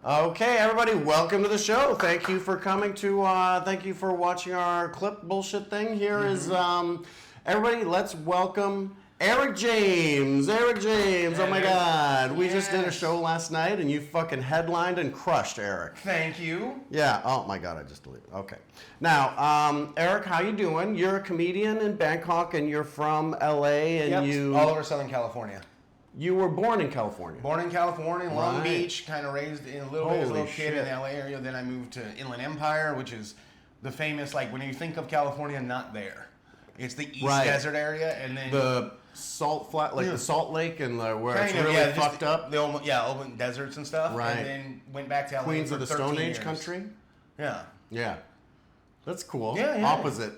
Okay, everybody, welcome to the show. Thank you for coming to, thank you for watching our clip bullshit thing. Here is, everybody, let's welcome Erik James. Erik James, oh my God. We just did a show last night and you fucking headlined and crushed, Erik. Thank you. Yeah, oh my God, I just deleted it. Okay. Now, Erik, how you doing? You're a comedian in Bangkok and you're from LA and you... all over Southern California. You were born in California. Born in California, Long Beach, kind of raised in a little bit as a little kid in the LA area. Then I moved to Inland Empire, which is the famous, like when you think of California, not there. It's the East Desert area, and then the salt flat, like the Salt Lake, and where it's really fucked up. The open deserts and stuff. Right. And then went back to LA Queens for of the 13 Stone Age years. country. Yeah. Yeah. That's cool. Yeah.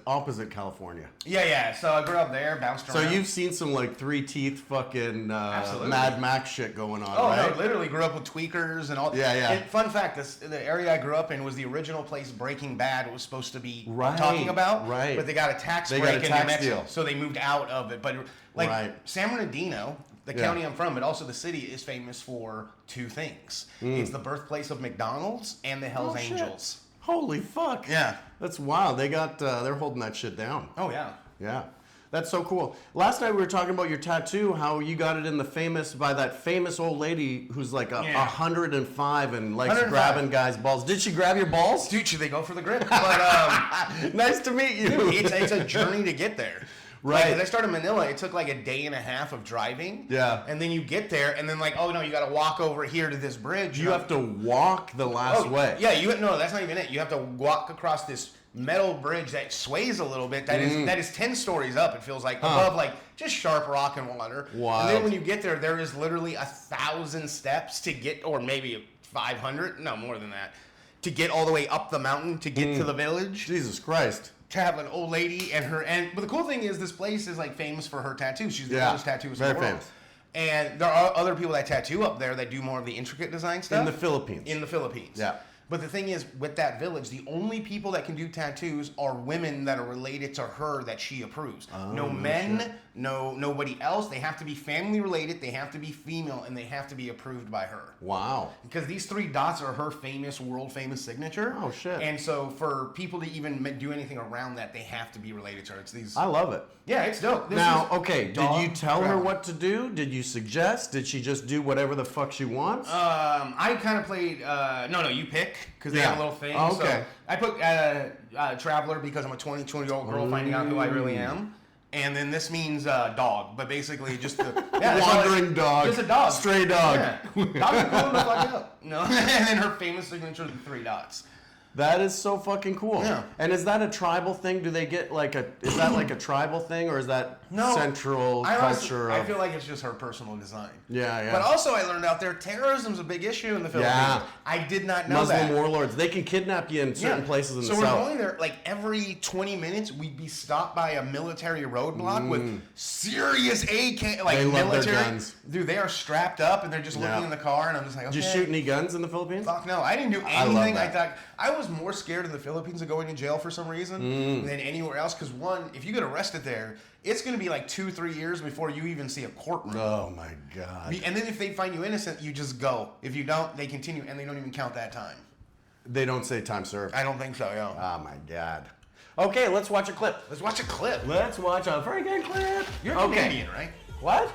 Opposite California. Yeah. So I grew up there, bounced around. So you've seen some like 3 Teeth fucking Mad Max shit going on, right? No, literally grew up with tweakers and all. Yeah. And fun fact, the area I grew up in was the original place Breaking Bad was supposed to be talking about. Right. But they got a tax break in New Mexico, so they moved out of it. But like San Bernardino, the county I'm from, but also the city is famous for 2 things. It's the birthplace of McDonald's and the Hells Angels. Holy fuck. Yeah. That's wild. They got, they're holding that shit down. Oh, yeah. Yeah. That's so cool. Last night we were talking about your tattoo, how you got it by that famous old lady who's like 105 and likes grabbing guys' balls. Did she grab your balls? Dude, they go for the grip. But, nice to meet you. Dude, it's a journey to get there. Right. Like, I started in Manila, it took like a day and a half of driving. Yeah. And then you get there, and then like, oh no, you got to walk over here to this bridge. You have to walk the last way. Yeah, no, that's not even it. You have to walk across this metal bridge that sways a little bit. That is 10 stories up. It feels like above like just sharp rock and water. Wow. And then when you get there, there is literally 1,000 steps to get, or maybe 500, no more than that, to get all the way up the mountain to get to the village. Jesus Christ. To have an old lady but the cool thing is this place is like famous for her tattoos. She's the oldest tattooist in the world. Famous. And there are other people that tattoo up there that do more of the intricate design stuff. In the Philippines. Yeah. But the thing is, with that village, the only people that can do tattoos are women that are related to her that she approves. No men, nobody else. They have to be family related, they have to be female, and they have to be approved by her. Wow. Because these 3 dots are her world famous signature. Oh, shit. And so for people to even do anything around that, they have to be related to her. It's these. I love it. Yeah, it's dope. Did you tell her what to do? Did you suggest? Did she just do whatever the fuck she wants? I kind of played, no, you pick, because they have a little thing. Oh, okay. So I put Traveler because I'm a 20-year-old girl finding out who I really am. And then this means dog, but basically just the wandering dog. Just a dog. Stray dog. Yeah. Dogs are cool to fuck up. No. And then her famous signature is the 3 dots. That is so fucking cool. Yeah. And is that a tribal thing? Do they get is that like a tribal thing, or is that central culture? I feel like it's just her personal design. Yeah. But also I learned out there, terrorism's a big issue in the Philippines. Yeah. I did not know Muslim warlords, they can kidnap you in certain places in the south. So we're going there, like every 20 minutes, we'd be stopped by a military roadblock with serious AK, like they love military. Their guns. Dude, they are strapped up and they're just looking in the car, and I'm just like, okay. Did you shoot any guns in the Philippines? Fuck no, I didn't do anything. I thought I was more scared in the Philippines of going to jail for some reason than anywhere else. Because one, if you get arrested there, it's going to be like 2-3 years before you even see a courtroom. Oh my God. And then if they find you innocent, you just go. If you don't, they continue, and they don't even count that time. They don't say time served. I don't think so, yeah. Oh my God. Okay, let's watch a clip. Let's watch a clip. Let's watch a freaking clip. You're Canadian, right? What?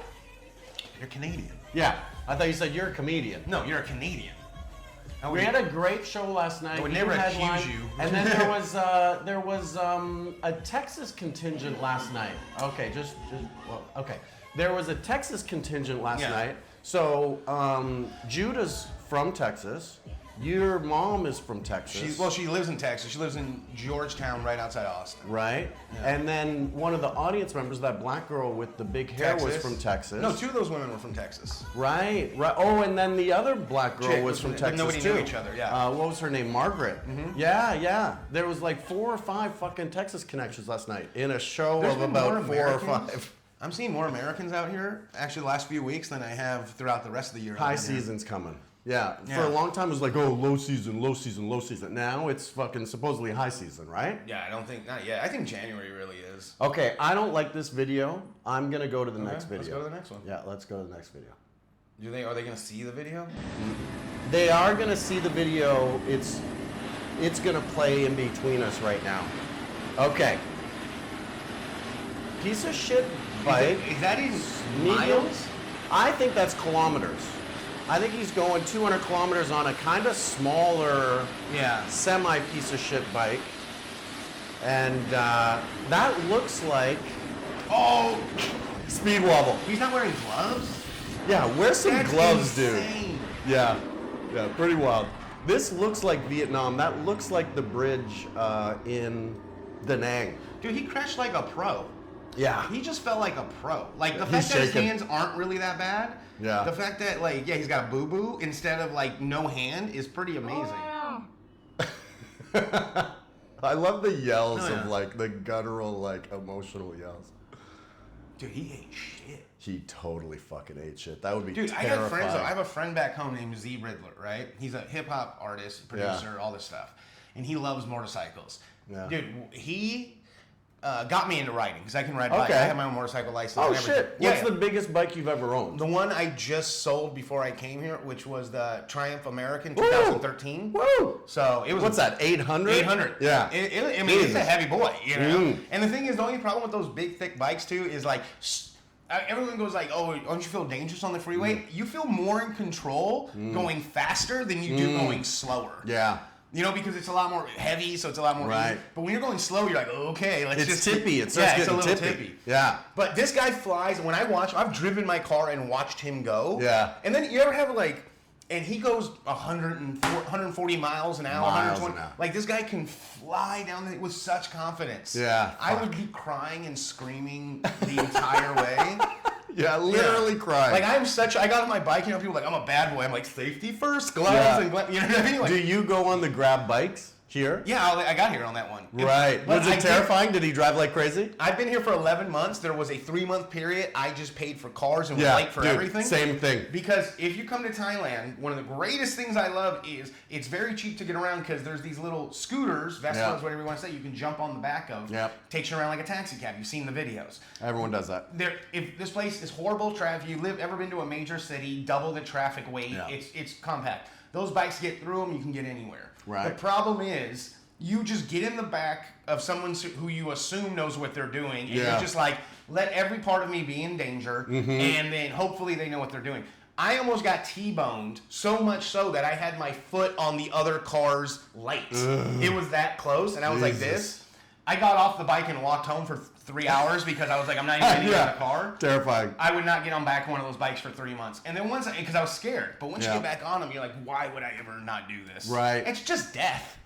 You're Canadian. Yeah. I thought you said you're a comedian. No, you're a Canadian. We had a great show last night. I would never accuse you. And then there was a Texas contingent last night. Okay, okay. There was a Texas contingent last night. So Judah's from Texas. Your mom is from Texas. She lives in Texas. She lives in Georgetown, right outside Austin. Right. Yeah. And then one of the audience members, that black girl with the big hair, was from Texas. No, 2 of those women were from Texas. Right. Oh, and then the other black girl was from Texas nobody too. Knew each other. Yeah. What was her name? Margaret. Mm-hmm. Yeah. There was like 4 or 5 fucking Texas connections last night in a show of about 4 or 5. I'm seeing more Americans out here actually the last few weeks than I have throughout the rest of the year. High season's coming. Yeah, for a long time it was like, oh, low season. Now it's fucking supposedly high season, right? Yeah, not yet. I think January really is. Okay, I don't like this video. I'm going to go to the next video. Let's go to the next one. Yeah, let's go to the next video. Are they going to see the video? They are gonna see the video. It's gonna play in between us right now. Okay. Piece of shit bike. Is that in medium? miles? I think that's kilometers. I think he's going 200 kilometers on a kind of smaller, Yeah. semi piece of shit bike. And that looks like Oh, speed wobble. he's not wearing gloves? Yeah, wear some That's gloves, insane. dude. Yeah, pretty wild. This looks like Vietnam. That looks like the bridge in Da Nang. Dude, he crashed like a pro. Yeah. He just felt like a pro. Like, the He's fact that his shaking. hands aren't really that bad. Yeah. The fact that, like, yeah, he's got a boo-boo instead of, like, no hand is pretty amazing. I love the yells Oh, yeah. of like the guttural, like emotional yells. Dude, he ate shit. He totally fucking ate shit. That would be Dude, terrifying. I got friends. I have a friend back home named Z Riddler, right? He's a hip hop artist, producer, all this stuff, and he loves motorcycles. Yeah. Dude, he got me into riding because I can ride bikes. Okay. I have my own motorcycle license. Oh and everything. shit! Yeah, What's yeah. the biggest bike you've ever owned? The one I just sold before I came here, which was the Triumph American Woo! 2013. Woo! So it was. What's that? 800. 800. Yeah. I mean, it's Jesus. a heavy boy, you know. Mm. And the thing is, the only problem with those big, thick bikes too is like, everyone goes like, "Oh, don't you feel dangerous on the freeway?" You feel more in control going faster than you do going slower. Yeah. You know, because it's a lot more heavy, so it's a lot more Right. easy. But when you're going slow, you're like, okay, let's It's just tippy. It yeah, starts it's a getting little tippy. tippy. Yeah. But this guy flies. When I watch, I've driven my car and watched him go. Yeah. And then you ever have like, and he goes 140 miles an hour, Miles 120. an hour. Like this guy can fly down the, with such confidence. Yeah, I fuck. would be crying and screaming the entire way. Yeah, literally Yeah. crying. Like I got on my bike, you know, people are like, I'm a bad boy. I'm like, safety first, gloves, Yeah. and you know what I mean? Like, Do you go on the grab bikes here? yeah, I got here on that one. Right. But Was I it did- terrifying? Did he drive like crazy? I've been here for 11 months. There was a 3-month period. I just paid for cars and was Yeah, late for dude, everything. same thing. Because if you come to Thailand, one of the greatest things I love is it's very cheap to get around because there's these little scooters, Vespas, Yeah. whatever you want to say, you can jump on the back of. Yep. Takes you around like a taxi cab. You've seen the videos. Everyone does that. If this place is horrible traffic, if you ever been to a major city, double the traffic weight. Yeah. It's compact. Those bikes get through them, you can get anywhere. Right. The problem is you just get in the back of someone who you assume knows what they're doing, and Yeah. you're just like, let every part of me be in danger, and then hopefully they know what they're doing. I almost got T-boned, so much so that I had my foot on the other car's light. It was that close, and I was like Jesus. this. I got off the bike and walked home for 3 hours because I was like, I'm not even getting Yeah. in the car. Terrifying. I would not get on back one of those bikes for 3 months. And then because I was scared. But once Yeah. you get back on them, you're like, why would I ever not do this? Right. It's just death.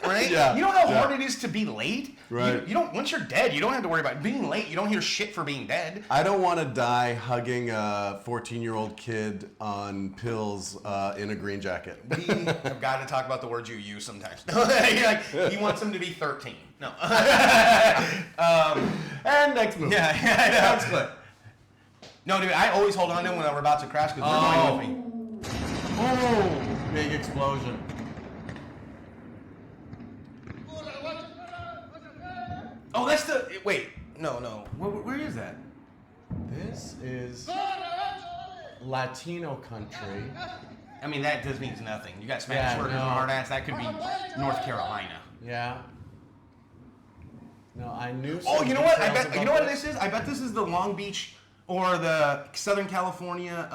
Right? Yeah. You know how Yeah. hard it is to be late? Right. You don't. Once you're dead, you don't have to worry about being late. You don't hear shit for being dead. I don't want to die hugging a 14-year-old kid on pills in a green jacket. We have got to talk about the words you use sometimes. You're like, he wants him to be 13. No. And next move. Yeah, that's good. No, dude, I always hold on to him when we're about to crash because they're going with me. Oh, big explosion. Oh, that's the. Wait, no. Where is that? This is Latino country. I mean, that just means nothing. You got Spanish Yeah, workers no. and hard ass. That could be North Carolina. Yeah. No, I knew. Oh, some you know what? I details bet. You about know what this is? I bet this is the Long Beach or the Southern California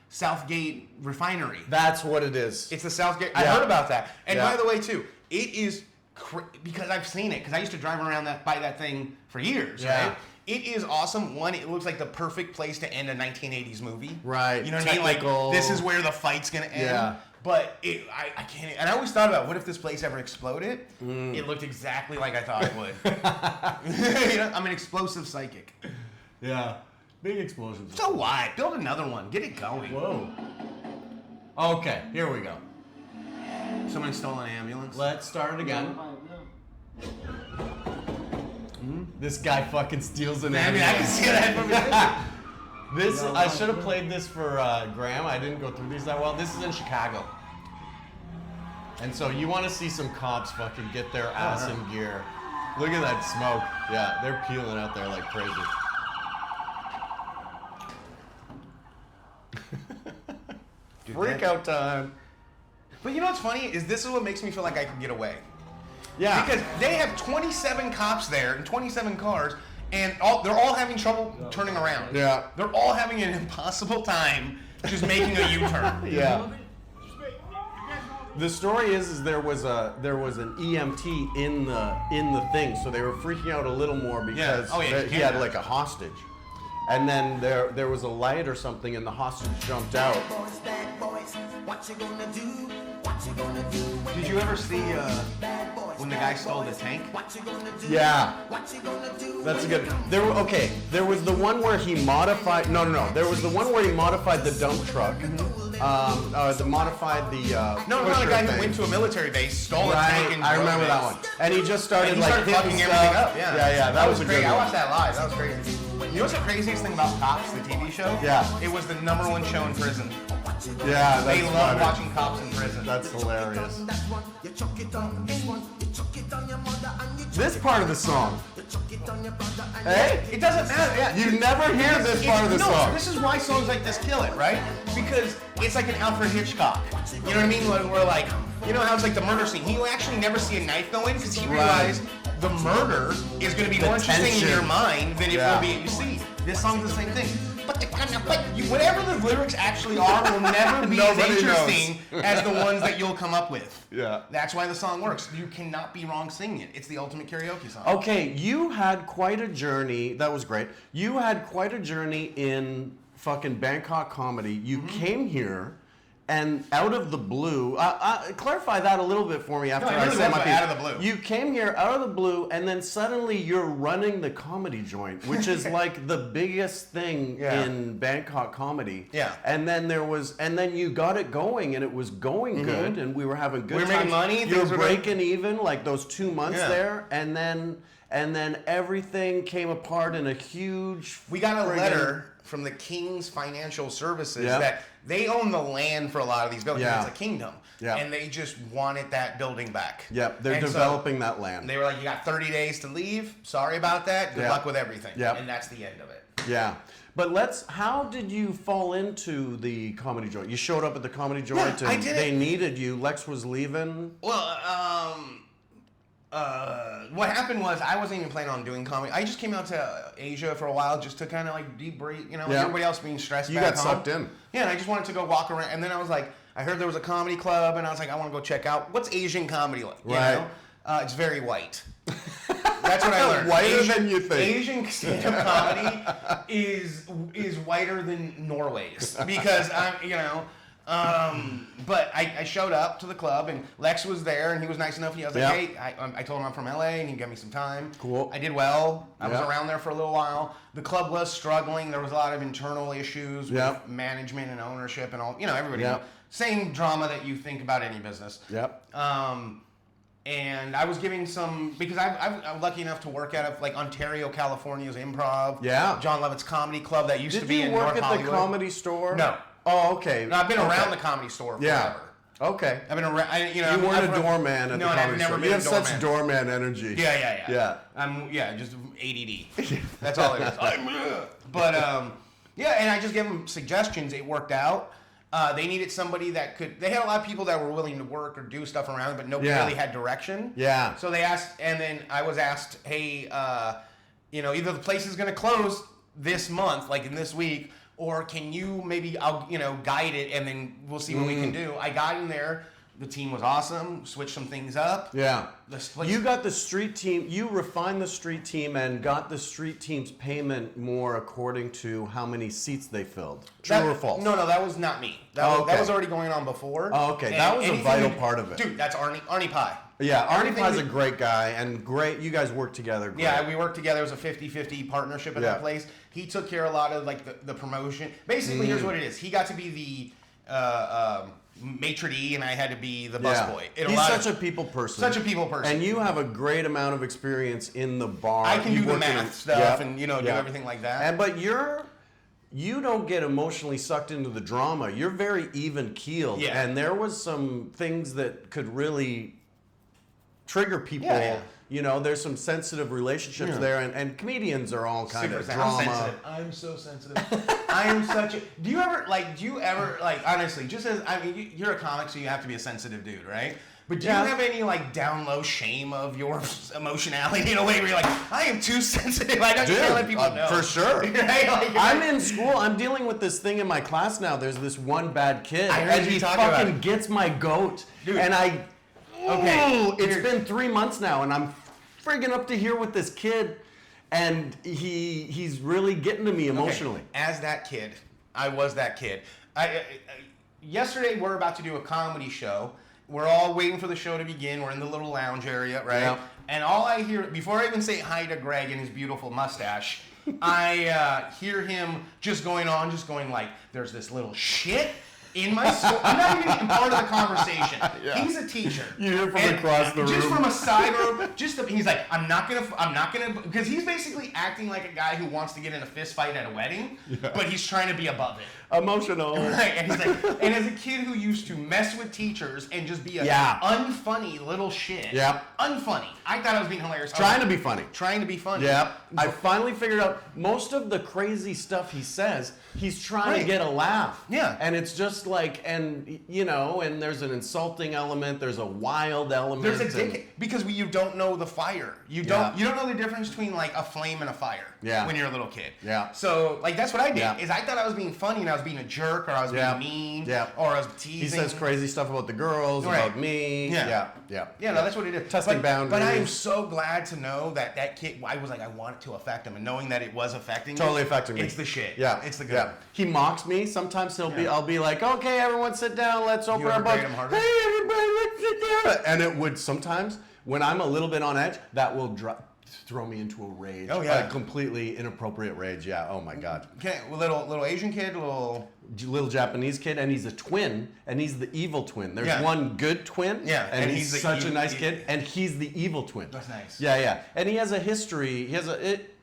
Southgate refinery. That's what it is. It's the Southgate. I Yeah. heard about that. And Yeah. by the way, too, it is because I've seen it because I used to drive around by that thing for years. Yeah. Right? It is awesome. One, it looks like the perfect place to end a 1980s movie. Right. You know what I mean? Like, Technical. this is where the fight's going to end. Yeah. But I can't. And I always thought about what if this place ever exploded? It looked exactly like I thought it would. You know, I'm an explosive psychic. Yeah. Big explosions. So what? Build another one. Get it going. Whoa. Okay, here we go. Someone stole an ambulance. Let's start it again. This guy fucking steals an I mean, I can ambulance. see that from his This I should have played this for Graham. I didn't go through these that well. This is in Chicago. And so you want to see some cops fucking get their ass in gear. Look at that smoke. Yeah, they're peeling out there like crazy. Dude, freak out time. But you know what's funny is this is what makes me feel like I can get away. Yeah. Because they have 27 cops there and 27 cars, and they're all having trouble turning around. Yeah. They're all having an impossible time just making a U-turn. Yeah. The story is there was an EMT in the thing, so they were freaking out a little more because he had like a hostage, and then there was a light or something, and the hostage jumped out. Bad boys, what you gonna do? What you gonna do? Did you ever see when the guy stole the tank? What you gonna do? Yeah. What you gonna do? That's a good. There was the one where he modified. No. There was the one where he modified the dump truck. Modified the. No, pusher the guy thing. who went to a military base, stole a tank, and I drove remember it. that one. And he just started And he like started hitting fucking stuff. everything up. Yeah, That was a crazy. good I one. watched that live. That was crazy. You know what's the craziest thing about Cops, the TV show? Yeah. It was the #1 show in prison. Yeah, that's They love funny. watching cops in prison. That's hilarious. That one, you chuck it on this one, you chuck it on your mother, and you chuck This part of the song. you chuck it on your brother, and Hey, It doesn't matter. Yeah. you never hear this part of the song. This is why songs like this kill it, right? Because it's like an Alfred Hitchcock. You know what I mean? When we're like, you know how it's like the murder scene. He will actually never see a knife go in because he realized the murder is going to be The more interesting tension. in your mind than it Yeah. will be you see. This song's the same thing. But whatever the lyrics actually are will never be as Nobody interesting as the ones that you'll come up with. Yeah. That's why the song works. You cannot be wrong singing it. It's the ultimate karaoke song. Okay, you had quite a journey. That was great. You had quite a journey in fucking Bangkok comedy. You came here, and out of the blue, clarify that a little bit for me after No, I I really said was my out piece. of the blue. You came here out of the blue, and then suddenly you're running the comedy joint, which is like the biggest thing Yeah. in Bangkok comedy. Yeah. And then you got it going, and it was going good, and we were having good We were making times. money, You're things were good. breaking even, like those 2 months Yeah. there, and then everything came apart in a huge. We got a friggin- letter from the King's Financial Services Yeah. that they own the land for a lot of these buildings. Yeah. It's a kingdom. Yeah. And they just wanted that building back. Yep, they're And so developing that land. they were like, you got 30 days to leave. Sorry about that. Good Yeah. luck with everything. Yeah. And that's the end of it. Yeah. But how did you fall into the comedy joint? You showed up at the comedy joint I and did they it. needed you. Lex was leaving. Well, what happened was I wasn't even planning on doing comedy. I just came out to Asia for a while just to kind of like debrief, you know, Yeah. everybody else being stressed. You back got home. sucked in. Yeah, and I just wanted to go walk around. And then I was like, I heard there was a comedy club, and I was like, I want to go check out what's Asian comedy like. You Right. know? It's very white. That's what I learned. Whiter than you think. Asian stand-up comedy is whiter than Norway's because but I showed up to the club and Lex was there and he was nice enough. And I was like, Yeah. hey, I told him I'm from LA and he gave me some time. Cool. I did well. I was Yeah. around there for a little while. The club was struggling. There was a lot of internal issues Yeah. with management and ownership and all. You know, everybody. Yeah. Same drama that you think about any business. Yep. And I was giving some because I'm lucky enough to work at like Ontario, California's Improv. Yeah. John Lovett's comedy club that used to Did be you in work North at Hollywood. the comedy store? No. Oh, okay. No, I've been Okay. around the comedy store Yeah. forever. Okay. I've been around. You weren't a doorman at no, the and I've comedy never store. been You a have doorman. such doorman energy. Yeah. Yeah. Just ADD. That's all it is. But and I just gave them suggestions. It worked out. They needed somebody that could. They had a lot of people that were willing to work or do stuff around, but nobody Yeah. really had direction. Yeah. So they asked, and then I was asked, hey, either the place is going to close this month, like in this week, or can you maybe guide it, and then we'll see what we can do. I got in there. The team was awesome. Switched some things up. Yeah. This place- You got the street team, you refined the street team and got the street team's payment more according to how many seats they filled. True or false? No, that was not me. That, Oh, was, okay. that was already going on before. Oh, okay. And That was a anything vital we- part of it. Dude, that's Arnie Pie. Yeah, Arnie Everything Pie's we- a great guy and great. You guys work together. Great. Yeah, we worked together. It was a 50-50 partnership at Yeah. that place. He took care of a lot of like the promotion. Basically, here's what it is. He got to be the maitre d' and I had to be the busboy. He's such a people person. Such a people person. And you have a great amount of experience in the bar. I can You do the work in- math stuff Yep, and do yep. everything like that. But you don't get emotionally sucked into the drama. You're very even keeled. Yeah. And there was some things that could really trigger people Yeah. you know, there's some sensitive relationships there, and comedians are all kind of drama. I'm so sensitive. I am such a. Do you ever like honestly? Just as I mean, you're a comic, so you have to be a sensitive dude, right? But do you have any like down low shame of your emotionality in a way where you're like, I am too sensitive. I don't can't let people know. For sure. Right? I'm in school. I'm dealing with this thing in my class now. There's this one bad kid, and he fucking gets my goat, dude. And I. Okay. It's been 3 months now, and I'm friggin' up to here with this kid, and he's really getting to me emotionally. Okay. As that kid, I was that kid. Yesterday, we're about to do a comedy show. We're all waiting for the show to begin. We're in the little lounge area, right? Yeah. And all I hear, before I even say hi to Greg and his beautiful mustache, I hear him just going like, there's this little shit in my school. I'm not even part of the conversation. Yeah. He's a teacher. You hear from across the room. Just from a side room. He's like, I'm not gonna, because he's basically acting like a guy who wants to get in a fist fight at a wedding, but he's trying to be above it. Emotional. Right, and he's like, and as a kid who used to mess with teachers and just be a unfunny little shit. Yeah. Unfunny. I thought I was being hilarious. Trying to be funny. Trying to be funny. Yeah. I finally figured out most of the crazy stuff he says, he's trying to get a laugh. Yeah. And it's just like, and you know, and there's an insulting element, there's a wild element. There's a because you don't know the fire. You don't know the difference between like a flame and a fire. Yeah. When you're a little kid. Yeah. So like that's what I did. Yeah. Is I thought I was being funny and I was being a jerk or I was being mean. Yeah. Or I was teasing. He says crazy stuff about the girls, about me. Yeah. Yeah. Yeah, no, that's what it is. Testing boundaries. But I am so glad to know that kid, I was like, I want it to affect him. And knowing that it was affecting me. Totally affecting me. It's the shit. Yeah. It's the good. Yeah. He mocks me. Sometimes I'll be like, okay, everyone sit down. Let's open our books. Hey, everybody, let's sit down. And it would sometimes, when I'm a little bit on edge, that will throw me into a rage. Oh, yeah. A completely inappropriate rage. Yeah. Oh, my God. Okay, little Asian kid, little Japanese kid, and he's a twin, and he's the evil twin. There's one good twin, and he's such a nice kid, and he's the evil twin. That's nice. Yeah, and he has a history.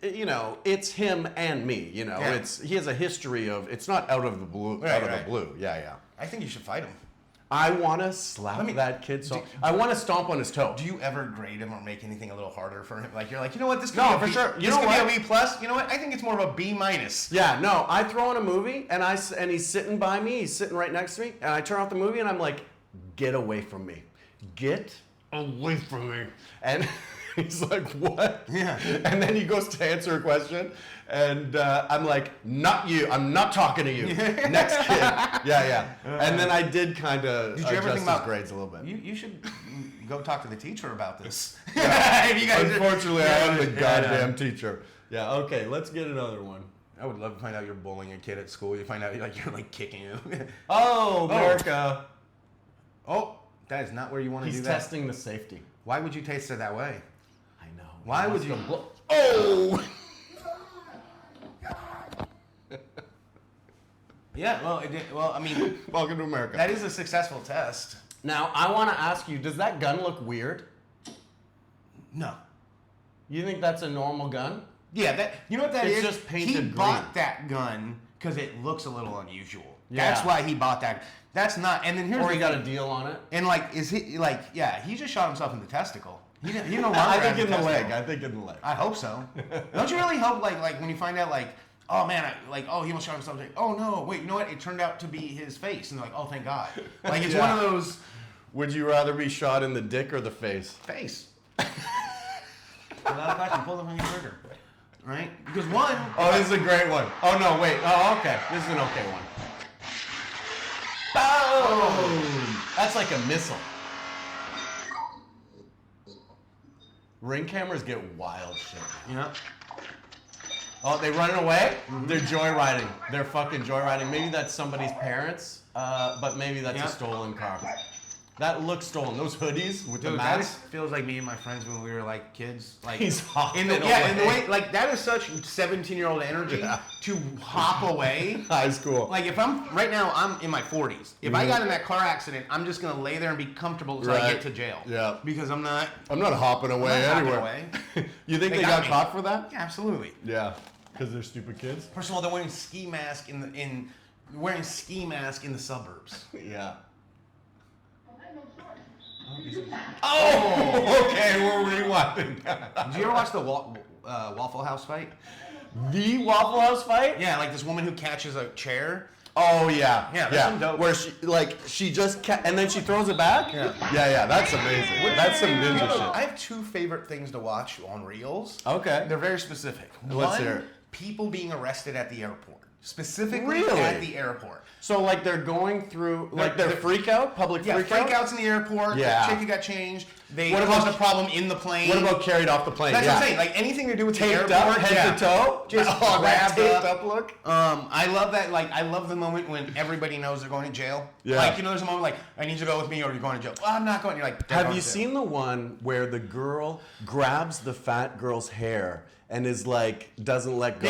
It's him and me. You know, he has a history of. It's not out of the blue. The blue. Yeah. I think you should fight him. I want to slap that kid. I want to stomp on his toe. Do you ever grade him or make anything a little harder for him? Like you're like, you know what, this could for sure. This could be a B plus. You know what? I think it's more of a B minus. Yeah, no. I throw on a movie and he's sitting by me. He's sitting right next to me, and I turn off the movie and I'm like, get away from me. Get away from me. And he's like, what? Yeah. And then he goes to answer a question, and I'm like, not you. I'm not talking to you. Next kid. Yeah. And then I did kind of adjust his grades a little bit. You should go talk to the teacher about this. Unfortunately, I am the goddamn teacher. Yeah, okay, let's get another one. I would love to find out you're bullying a kid at school. You find out you're kicking him. Oh, America. Oh, that is not where you want to do that. He's testing the safety. Why would you taste it that way? I know. Why would you? Oh! Yeah, well, it did, I mean, welcome to America. That is a successful test. Now, I want to ask you, does that gun look weird? No. You think that's a normal gun? Yeah, you know what that is? It's just painted green. He bought that gun because it looks a little unusual. Yeah. That's why he bought that. That's not, and then here's he got a deal on it. And is he he just shot himself in the testicle. He no longer I think has in the testicle. leg. I think in the leg. I hope so. Don't you really hope like when you find out oh man, he almost shot himself. Oh no, wait, you know what? It turned out to be his face, and they're like, oh thank God. Like it's one of those. Would you rather be shot in the dick or the face? Face. Without a question, pull the fucking trigger. Right? Because one. Oh, this is a great one. Oh no, wait. Oh, okay. This is an okay one. Boom! That's like a missile. Ring cameras get wild shit. Yeah. Oh, they running away? Mm-hmm. They're joyriding. They're fucking joyriding. Maybe that's somebody's parents, but maybe that's a stolen car. That looks stolen. Those hoodies with the mask. That feels like me and my friends when we were kids. He's hopping in the way, that is such 17-year-old energy to hop away. High school. If I'm in my 40s. If I got in that car accident, I'm just gonna lay there and be comfortable until I get to jail. Yeah. Because I'm not hopping away anywhere. You think they got caught for that? Yeah, absolutely. Yeah. Because they're stupid kids. First of all, they're wearing ski mask in the suburbs. Yeah. Oh, okay, we're rewinding. Did you ever watch the Waffle House fight? The Waffle House fight? Yeah, like this woman who catches a chair. Oh yeah, Yeah, that's some dope. Where she just and then she throws it back. Yeah, that's amazing. That's some ninja shit. I have two favorite things to watch on Reels. Okay. They're very specific. Let's One, hear it. people being arrested at the airport. Specifically Really? at the airport. So like they're going through like their they're- freak out, public freak out. freakouts in the airport. Yeah. The chick who got changed. They What about- caused a problem in the plane. What about carried off the plane? That's yeah. what I'm saying. Like anything to do with Taped the airport, up, head to toe? Just that grabbed taped up. up look? I love that. Like, I love the moment when everybody knows they're going to jail. Yeah. Like, you know, there's a moment like, I need you to go with me, or you're going to jail. Well, I'm not going. You're like, they're Have going you to jail. seen the one where the girl grabs the fat girl's hair and is like, doesn't let go?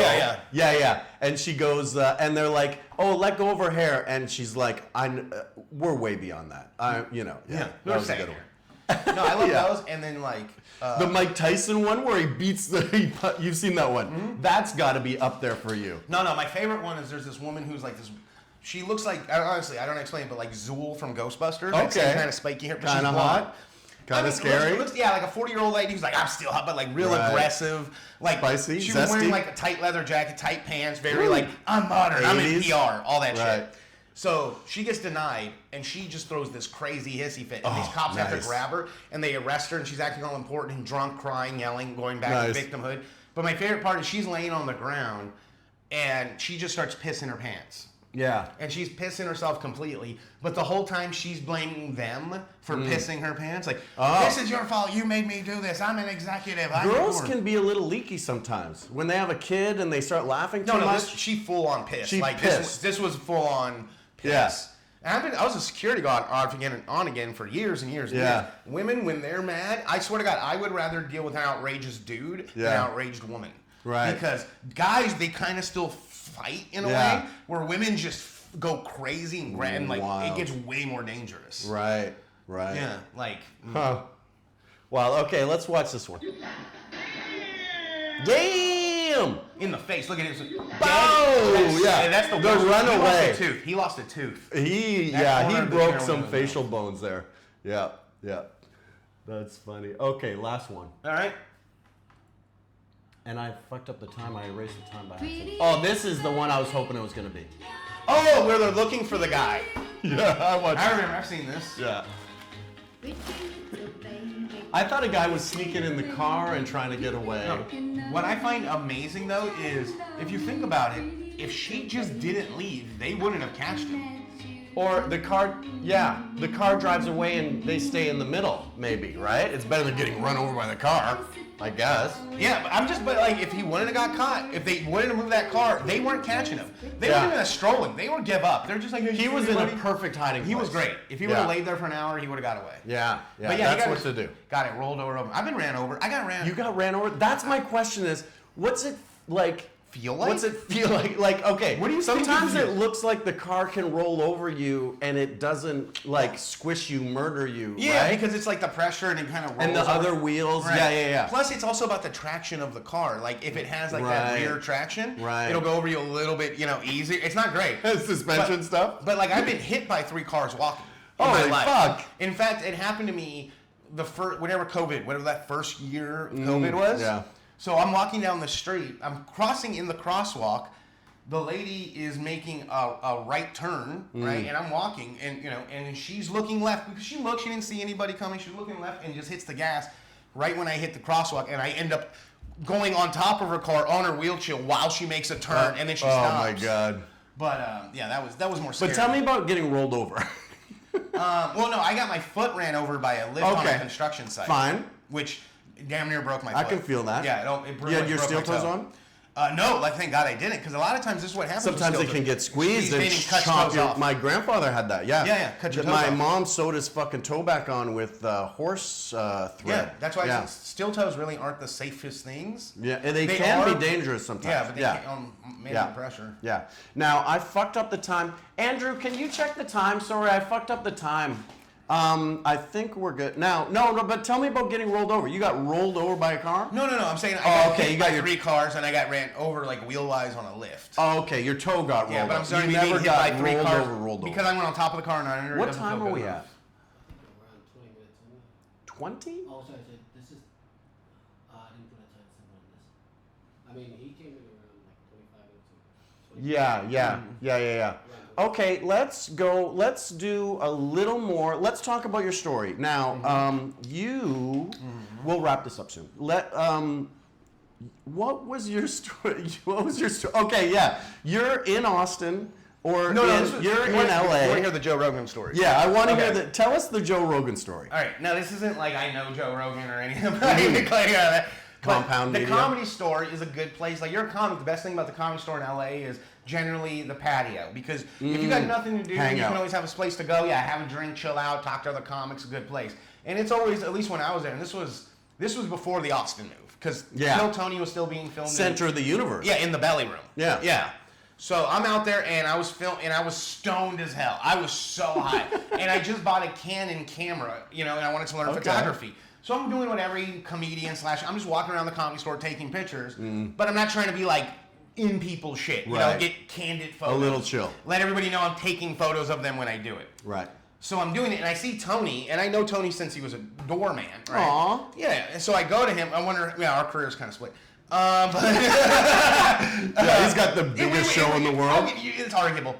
Yeah. And she goes, and they're like, oh, let go of her hair. And she's like, we're way beyond that. Yeah. That We're was a saying good here. one. No, I love Yeah. those. And then like, The Mike Tyson one where he beats you've seen that one. Mm-hmm. That's got to be up there for you. no, my favorite one is there's this woman who's like this. She looks like, honestly, I don't explain, but like Zool from Ghostbusters. Like, Okay. kind of spiky hair, but Kind she's of blonde. hot. Kind of scary. Looks, yeah, like a 40-year-old lady who's like, I'm still hot, but like real Right. aggressive. Like Spicy, she was wearing zesty. like a tight leather jacket, tight pants, very Ooh. like, I'm modern, I'm in 80s. PR, all that Right. shit. So she gets denied, and she just throws this crazy hissy fit. And these cops have nice. to grab her, and they arrest her, and she's acting all important and drunk, crying, yelling, going back Nice. to victimhood. But my favorite part is she's laying on the ground, and she just starts pissing her pants. Yeah. And she's pissing herself completely, but the whole time she's blaming them for pissing her pants. Like, this is your fault. You made me do this. I'm an executive. Girls can be a little leaky sometimes. When they have a kid and they start laughing too No, much. she full on pissed. She like pissed. This was full on piss. Yeah. And I was a security guard on again for years and years. And Yeah. years. Women, when they're mad, I swear to God, I would rather deal with an outrageous dude than an Yeah. outraged woman. Right. Because guys, they kind of still fight in a Yeah. way, where women just go crazy and like Wild. it gets way more dangerous. Right. Yeah, like Huh. Well, okay, let's watch this one. Damn! in the face. Look at it. Oh, yeah. That's the The worst. runaway. He lost a tooth. He That corner of the broke chair some was facial bones there. Yeah. That's funny. Okay, last one. All right. And I fucked up the time. I erased the time by accident. Oh, this is the one I was hoping it was gonna be. Oh, where they're looking for the guy. Yeah, I watched. I remember. I've seen this. Yeah. I thought a guy was sneaking in the car and trying to get away. No. What I find amazing though is if you think about it, if she just didn't leave, they wouldn't have catched him. Or the car drives away and they stay in the middle, maybe, right? It's better than getting run over by the car, I guess. Yeah, but like if he wouldn't have got caught, if they wouldn't have moved that car, they weren't catching him. They Yeah. weren't even strolling. They would give up. They're just like He was in a perfect hiding place. He was great. If he would have laid there for an hour, he would have got away. Yeah, But yeah, he that's got what it- to do. Got it rolled over. I've been ran over. I got ran. You got ran over? That's my question is, what's it like? Feel like? What's it feel like? Like, okay, What do you think sometimes it it feels? looks like the car can roll over you and it doesn't like squish you, murder you, Yeah, right? because it's like the pressure and it kind of rolls And the over. other wheels, Right. yeah. Plus, it's also about the traction of the car. Like, if it has like that Right. rear traction, Right. it'll go over you a little bit, easier. It's not great. Suspension stuff? But like, I've been hit by 3 cars walking in my Holy life. fuck. In fact, it happened to me whatever that first year COVID was. yeah. So I'm walking down the street. I'm crossing in the crosswalk. The lady is making a right turn, right? And I'm walking, and she's looking left because she didn't see anybody coming. She's looking left and just hits the gas right when I hit the crosswalk, and I end up going on top of her car on her wheelchair while she makes a turn, and then she stops. Oh my god. But yeah, that was more scary. But tell me about getting rolled over. Well, no, I got my foot ran over by a lift on Okay. a construction site. Fine. Which damn near broke my foot. I can feel that. Yeah, it You pretty had much your broke steel my toes toe. on? No, like thank God I didn't, because a lot of times this is what happens. with Sometimes steel they can toes. get squeezed and Squeeze, cut chop toes your. off. My grandfather had that. Yeah. Yeah, cut your toes My off. mom sewed his fucking toe back on with horse thread. Yeah, that's why Yeah. steel toes really aren't the safest things. Yeah, and they They can are- be dangerous sometimes. Yeah, but they can't managing pressure. Yeah. Now I fucked up the time. Andrew, can you check the time? Sorry, I fucked up the time. I think we're good. Now, no, but tell me about getting rolled over. You got rolled over by a car? No, I'm saying I got okay, hit you got by your- 3 cars and I got ran over like wheel-wise on a lift. Oh, okay, your toe got rolled Yeah, but I'm over. sorry You to be never being hit got by 3 rolled cars over, rolled over. because I went on top of the car and under. What time are we at? 20? Oh, sorry. This is. I didn't put a time stamp on this. I mean, he came in around like 25 minutes ago. Yeah. Okay, let's go. Let's do a little more. Let's talk about your story now. We'll wrap this up soon. What was your story? Okay, yeah, you're in Austin or you're in LA. You want to hear the Joe Rogan story? Yeah, I want to hear that. Tell us the Joe Rogan story. All right, now this isn't like I know Joe Rogan or anything. Compound the media. Comedy Store is a good place. Like, you're a comic, the best thing about the Comedy Store in LA is generally the patio. Because if you got nothing to do, you can always have a place to go. Yeah, have a drink, chill out, talk to other comics, a good place. And it's always, at least when I was there, and this was before the Austin move. Because Kill Tony was still being filmed. Center of the universe. Yeah, in the belly room. Yeah. So I'm out there and I was stoned as hell. I was so high. And I just bought a Canon camera, and I wanted to learn photography. So I'm doing what every comedian / I'm just walking around the Comedy Store taking pictures, but I'm not trying to be like in people's shit. Get candid photos. A little chill. Let everybody know I'm taking photos of them when I do it. Right. So I'm doing it, and I see Tony, and I know Tony since he was a doorman. Right? Aww. Yeah, and so I go to him. I wonder, our careers kind of split. He's got the biggest show in the world. It's arguable.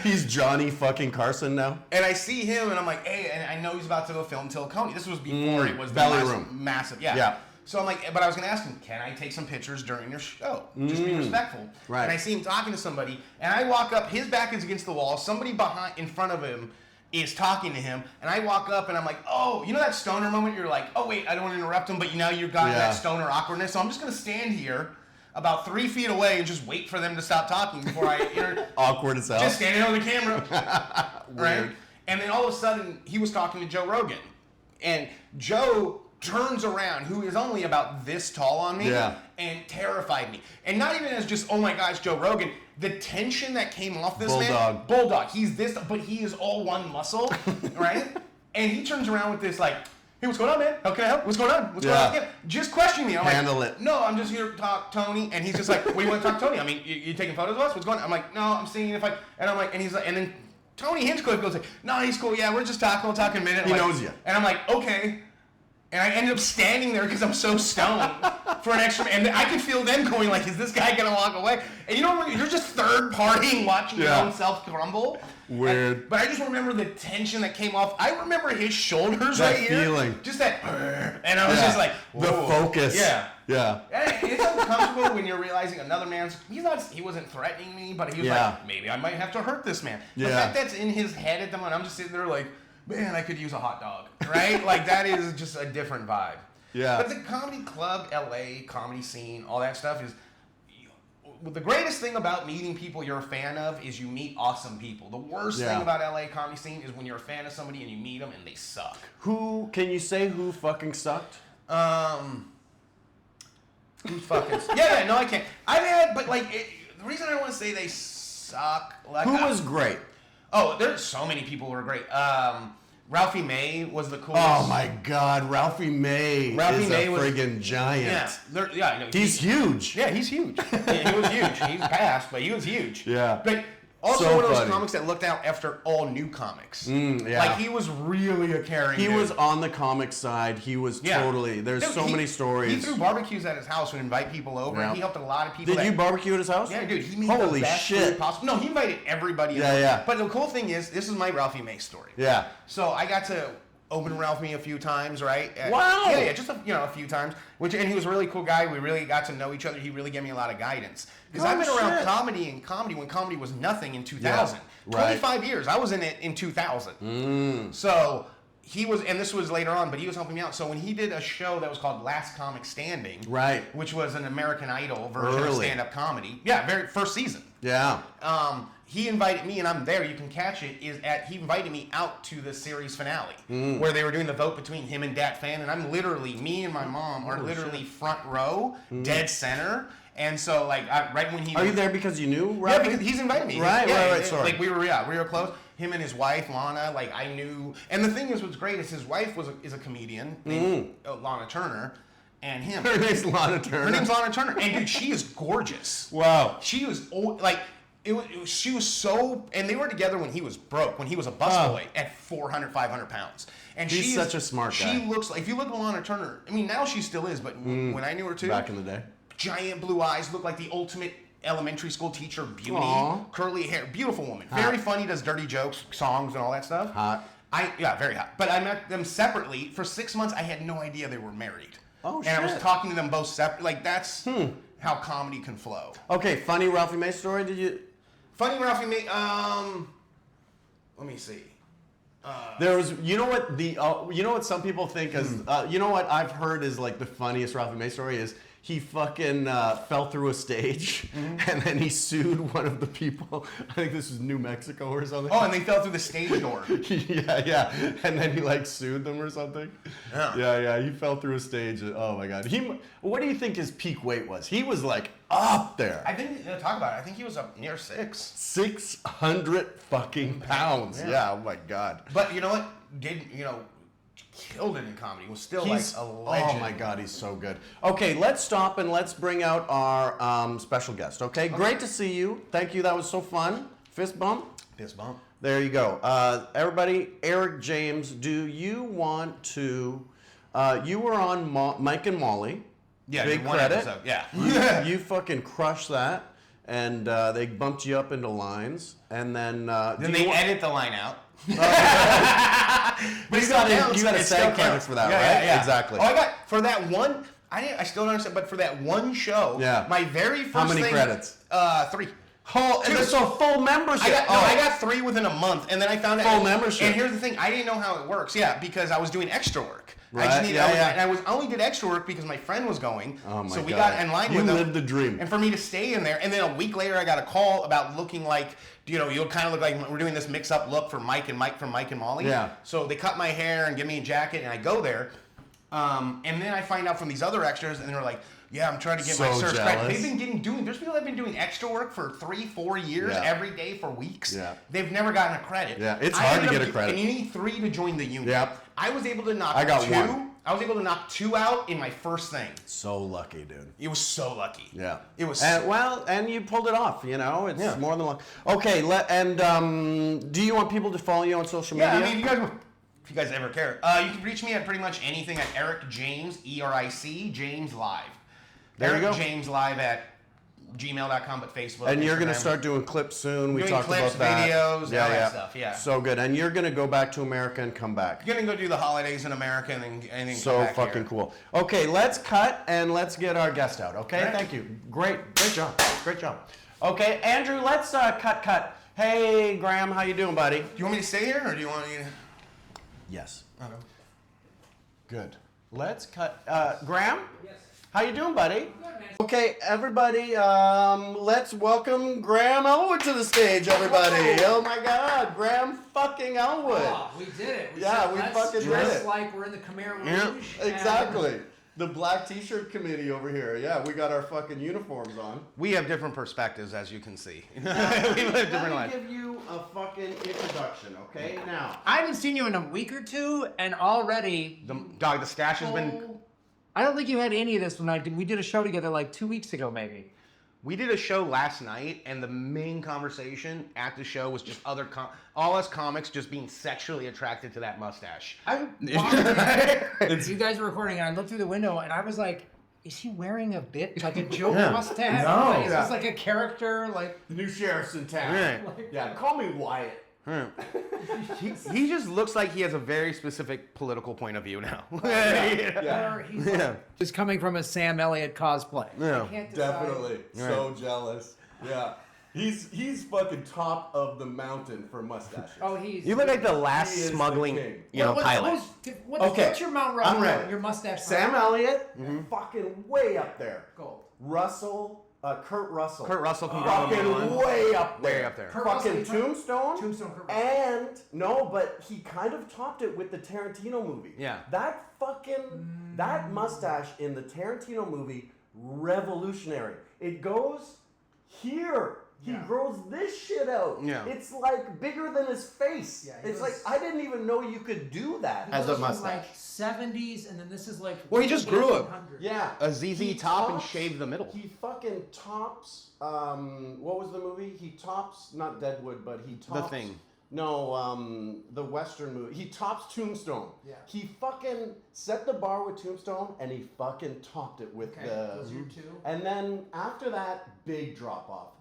He's Johnny fucking Carson now. And I see him, and I'm like, hey, and I know he's about to go film Till Coney. This was before it was belly massive, room. Massive, yeah. So I'm like, but I was going to ask him, can I take some pictures during your show? Just be respectful. Right. And I see him talking to somebody, and I walk up, his back is against the wall, somebody in front of him is talking to him, and I walk up, and I'm like, oh, you know that stoner moment? You're like, oh, wait, I don't want to interrupt him, but now you've got that stoner awkwardness, so I'm just going to stand here about 3 feet away and just wait for them to stop talking before I enter. Awkward as hell. Just standing on the camera. Right? And then all of a sudden, he was talking to Joe Rogan, and Joe turns around, who is only about this tall on me, and terrified me. And not even as just, oh my gosh, Joe Rogan, the tension that came off this man. Bulldog. He's this, but he is all one muscle, right? And he turns around with this like, hey, what's going on, man? How can I help? What's going on? What's going on? Yeah. Just questioning me. I'm Handle like, it. No, I'm just here to talk Tony. And he's just like, what do you want to talk to Tony? I mean, you taking photos of us? What's going on? I'm like, no, I'm seeing if I, and I'm like, and he's like, and then Tony Hinchcliffe goes like, no, he's cool. Yeah, we're just talking. We'll talk in a minute. He knows you. And I'm like, okay. And I ended up standing there because I'm so stoned for an extra, and I could feel them going like, is this guy gonna walk away? And you're just third partying, watching your own self crumble. Weird. But I just remember the tension that came off. I remember his shoulders that right here. feeling. Just that, and I was just like, whoa. The focus. Yeah. And it's uncomfortable when you're realizing another man's, he wasn't threatening me, but he was like, maybe I might have to hurt this man. The fact that's in his head at the moment, I'm just sitting there like, man, I could use a hot dog, right? Like, that is just a different vibe. Yeah. But the comedy club, LA, comedy scene, all that stuff is, the greatest thing about meeting people you're a fan of is you meet awesome people. The worst thing about LA comedy scene is when you're a fan of somebody and you meet them and they suck. Can you say who fucking sucked? Who fucking no, I can't. I've had, but like, the reason I want to say they suck, like, who was great? Oh, there's so many people who are great. Ralphie May was the coolest. Oh my God, Ralphie May is a friggin' giant. Yeah, I know. He's huge. Yeah, he's huge. He was huge. He's passed, but he was huge. Yeah. But also one of those comics that looked out after all new comics. Like, he was really a caring dude. He was on the comic side. He was totally. There's so many stories. He threw barbecues at his house and invite people over. And he helped a lot of people. Did you barbecue at his house? Yeah, dude. He made Holy the best shit. food possible. No, he invited everybody. Yeah. But the cool thing is, this is my Ralphie May story. Yeah. So I got to open Ralph me a few times, right? Wow. Yeah, just a few times. And he was a really cool guy. We really got to know each other. He really gave me a lot of guidance. Because I've been around comedy when comedy was nothing in 2000. Yeah, right. 25 years. I was in it in 2000. So he was, and this was later on, but he was helping me out. So when he did a show that was called Last Comic Standing, right, which was an American Idol version of stand-up comedy. Yeah, very first season. Yeah. He invited me, and I'm there. You can catch it. He invited me out to the series finale, where they were doing the vote between him and Dat Fan, and I'm literally, me and my mom are literally front row, dead center. And so, like, right when he... Are you there because you knew Ralphie? Yeah, because he's invited me. Right, sorry. Like, we were close. Him and his wife, Lana, like, I knew... And the thing is, what's great is his wife is a comedian named Lana Turner, and him... Her name's Lana Turner. Her name's Lana Turner. And, dude, she is gorgeous. Wow. She was, like... She was so, and they were together when he was broke, when he was a busboy at 400, 500 pounds. And He's such a smart guy. She looks like, if you look at Lana Turner, I mean, now she still is, but when I knew her too. Back in the day. Giant blue eyes, look like the ultimate elementary school teacher beauty. Aww. Curly hair, beautiful woman. Hot. Very funny, does dirty jokes, songs, and all that stuff. Hot. Yeah, very hot. But I met them separately. For 6 months, I had no idea they were married. Oh, and I was shit. talking to them both separate. Like, that's how comedy can flow. Okay, funny Ralphie May story. Did you? Funny Ralphie May, let me see. There was, you know what some people think is, you know what I've heard is like the funniest Ralphie May story is he fucking fell through a stage and then he sued one of the people. I think this was New Mexico or something. Oh, and they fell through the stage door. yeah. And then he like sued them or something. Yeah. Yeah. He fell through a stage. Oh my God. What do you think his peak weight was? He was like up there. I think, talk about it, I think he was up near 6. 600 fucking pounds. Yeah. Oh my God. But you know what? Killed it in comedy. Was still like a legend. Oh my God, he's so good. Okay, let's stop and let's bring out our special guest. Okay, great to see you. Thank you. That was so fun. Fist bump. Fist bump. There you go. Everybody, Erik James, do you want to? You were on Mike and Molly. Yeah, big one credit. episode. Yeah. You fucking crushed that, and they bumped you up into lines, and then They edit the line out. But you got a SAG canvas for that, right? Yeah. Exactly. Oh, I got for that one. I still don't understand, but for that one show, my very first. How many thing, credits? 3. So full membership. I got 3 within a month, and then I found out Full membership. And here's the thing: I didn't know how it works. Yeah, because I was doing extra work. Right. I only did extra work because my friend was going. Oh my so we God. got in line You with him. lived the dream. And for me to stay in there, and then a week later, I got a call about looking like, you'll kind of look like we're doing this mix-up look for Mike from Mike and Molly. Yeah. So they cut my hair and give me a jacket, and I go there. And then I find out from these other extras, and they're like, yeah, I'm trying to get my So search jealous. credit. There's people that have been doing extra work for 3-4 years every day for weeks. Yeah. They've never gotten a credit. Yeah, it's hard to ended get up a credit. And you need 3 to join the union. Yep. I was able to knock I got 2. 1. I was able to knock 2 out in my first thing. So lucky, dude. It was so lucky. Yeah. It was. And you pulled it off. It's more than luck. Okay. Do you want people to follow you on social media? Yeah, I mean, if you guys ever care, you can reach me at pretty much anything at Erik James, ERIC, James Live. There you go. James Live at gmail.com, but Facebook. And you're going to Instagram. sture doing clips soon. We Doing talked clips, about that. videos, all that stuff, yeah. So good. And you're going to go back to America and come back. You're gonna go do the holidays in America and then So come back fucking here. cool. Okay, let's cut and let's get our guest out. Okay, Right. thank you. Great job. Great job. Okay, Andrew, let's cut. Hey, Graham, how you doing, buddy? Do you want me to stay here or do you want me to? Yes. Okay. Good. Let's cut. Graham? Yes. How you doing, buddy? Good, man. Okay, everybody, let's welcome Graham Elwood to the stage, everybody. Oh my God, Graham fucking Elwood. Oh, we did it. Yeah, said, we let's fucking did dress it. like we're in the Khmer Rouge. Yeah, and- Exactly. The black t-shirt committee over here. Yeah, we got our fucking uniforms on. We have different perspectives, as you can see. We live different Let me lives. give you a fucking introduction, okay? Now, I haven't seen you in a week or two, and already The stash has been. I don't think you had any of this when we did a show together like 2 weeks ago, maybe. We did a show last night, and the main conversation at the show was just all us comics just being sexually attracted to that mustache. You guys were recording, and I looked through the window, and I was like, is he wearing a bit, like a joke mustache? No. Like, is this like a character? Like, the new sheriff's in town. Right. Yeah, call me Wyatt. He just looks like he has a very specific political point of view now. Yeah, or he's just coming from a Sam Elliott cosplay. Yeah. I can't decide. definitely. So jealous. Yeah. He's fucking top of the mountain for mustaches. Oh, he's. You look like the last He is the smuggling, king. pilot. What's your Mount I'm Rushmore? ready. Your mustache. Sam Elliott, fucking way up there. Gold. Kurt Russell. Kurt Russell can probably fucking be one. way up there. Way up there. Kurt Fucking Russell, Tombstone. Tombstone, Kurt Russell. And no, but he kind of topped it with the Tarantino movie. Yeah. That mustache in the Tarantino movie, revolutionary. It goes here He Yeah. grows this shit out. Yeah. It's like bigger than his face. Yeah, he it's goes- like I didn't even know you could do that He as a goes from, mustache. like 70s, and then this is like. Well, he just grew a- 1800s. Yeah. A ZZ He top and tops- shave the middle. He fucking tops. What was the movie? He tops not Deadwood, but he tops Thing. No, the Western movie. He tops Tombstone. Yeah. He fucking set the bar with Tombstone, and he fucking topped it with Okay, the. those are your two. And then after that, big drop off.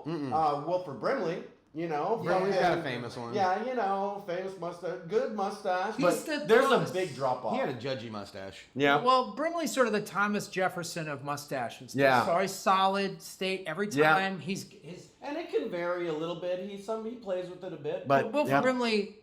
Wilford Brimley. You know, Brimley's fucking- got a famous one. Yeah, you know, famous mustache, good mustache, He's but the there's Thomas. a big drop off. He had a judgy mustache. Yeah. Well, Brimley's sort of the Thomas Jefferson of mustaches. Yeah. Sorry, solid state every Yeah. time. His And it can vary a little bit. He plays with it a bit. But Wilford Brimley,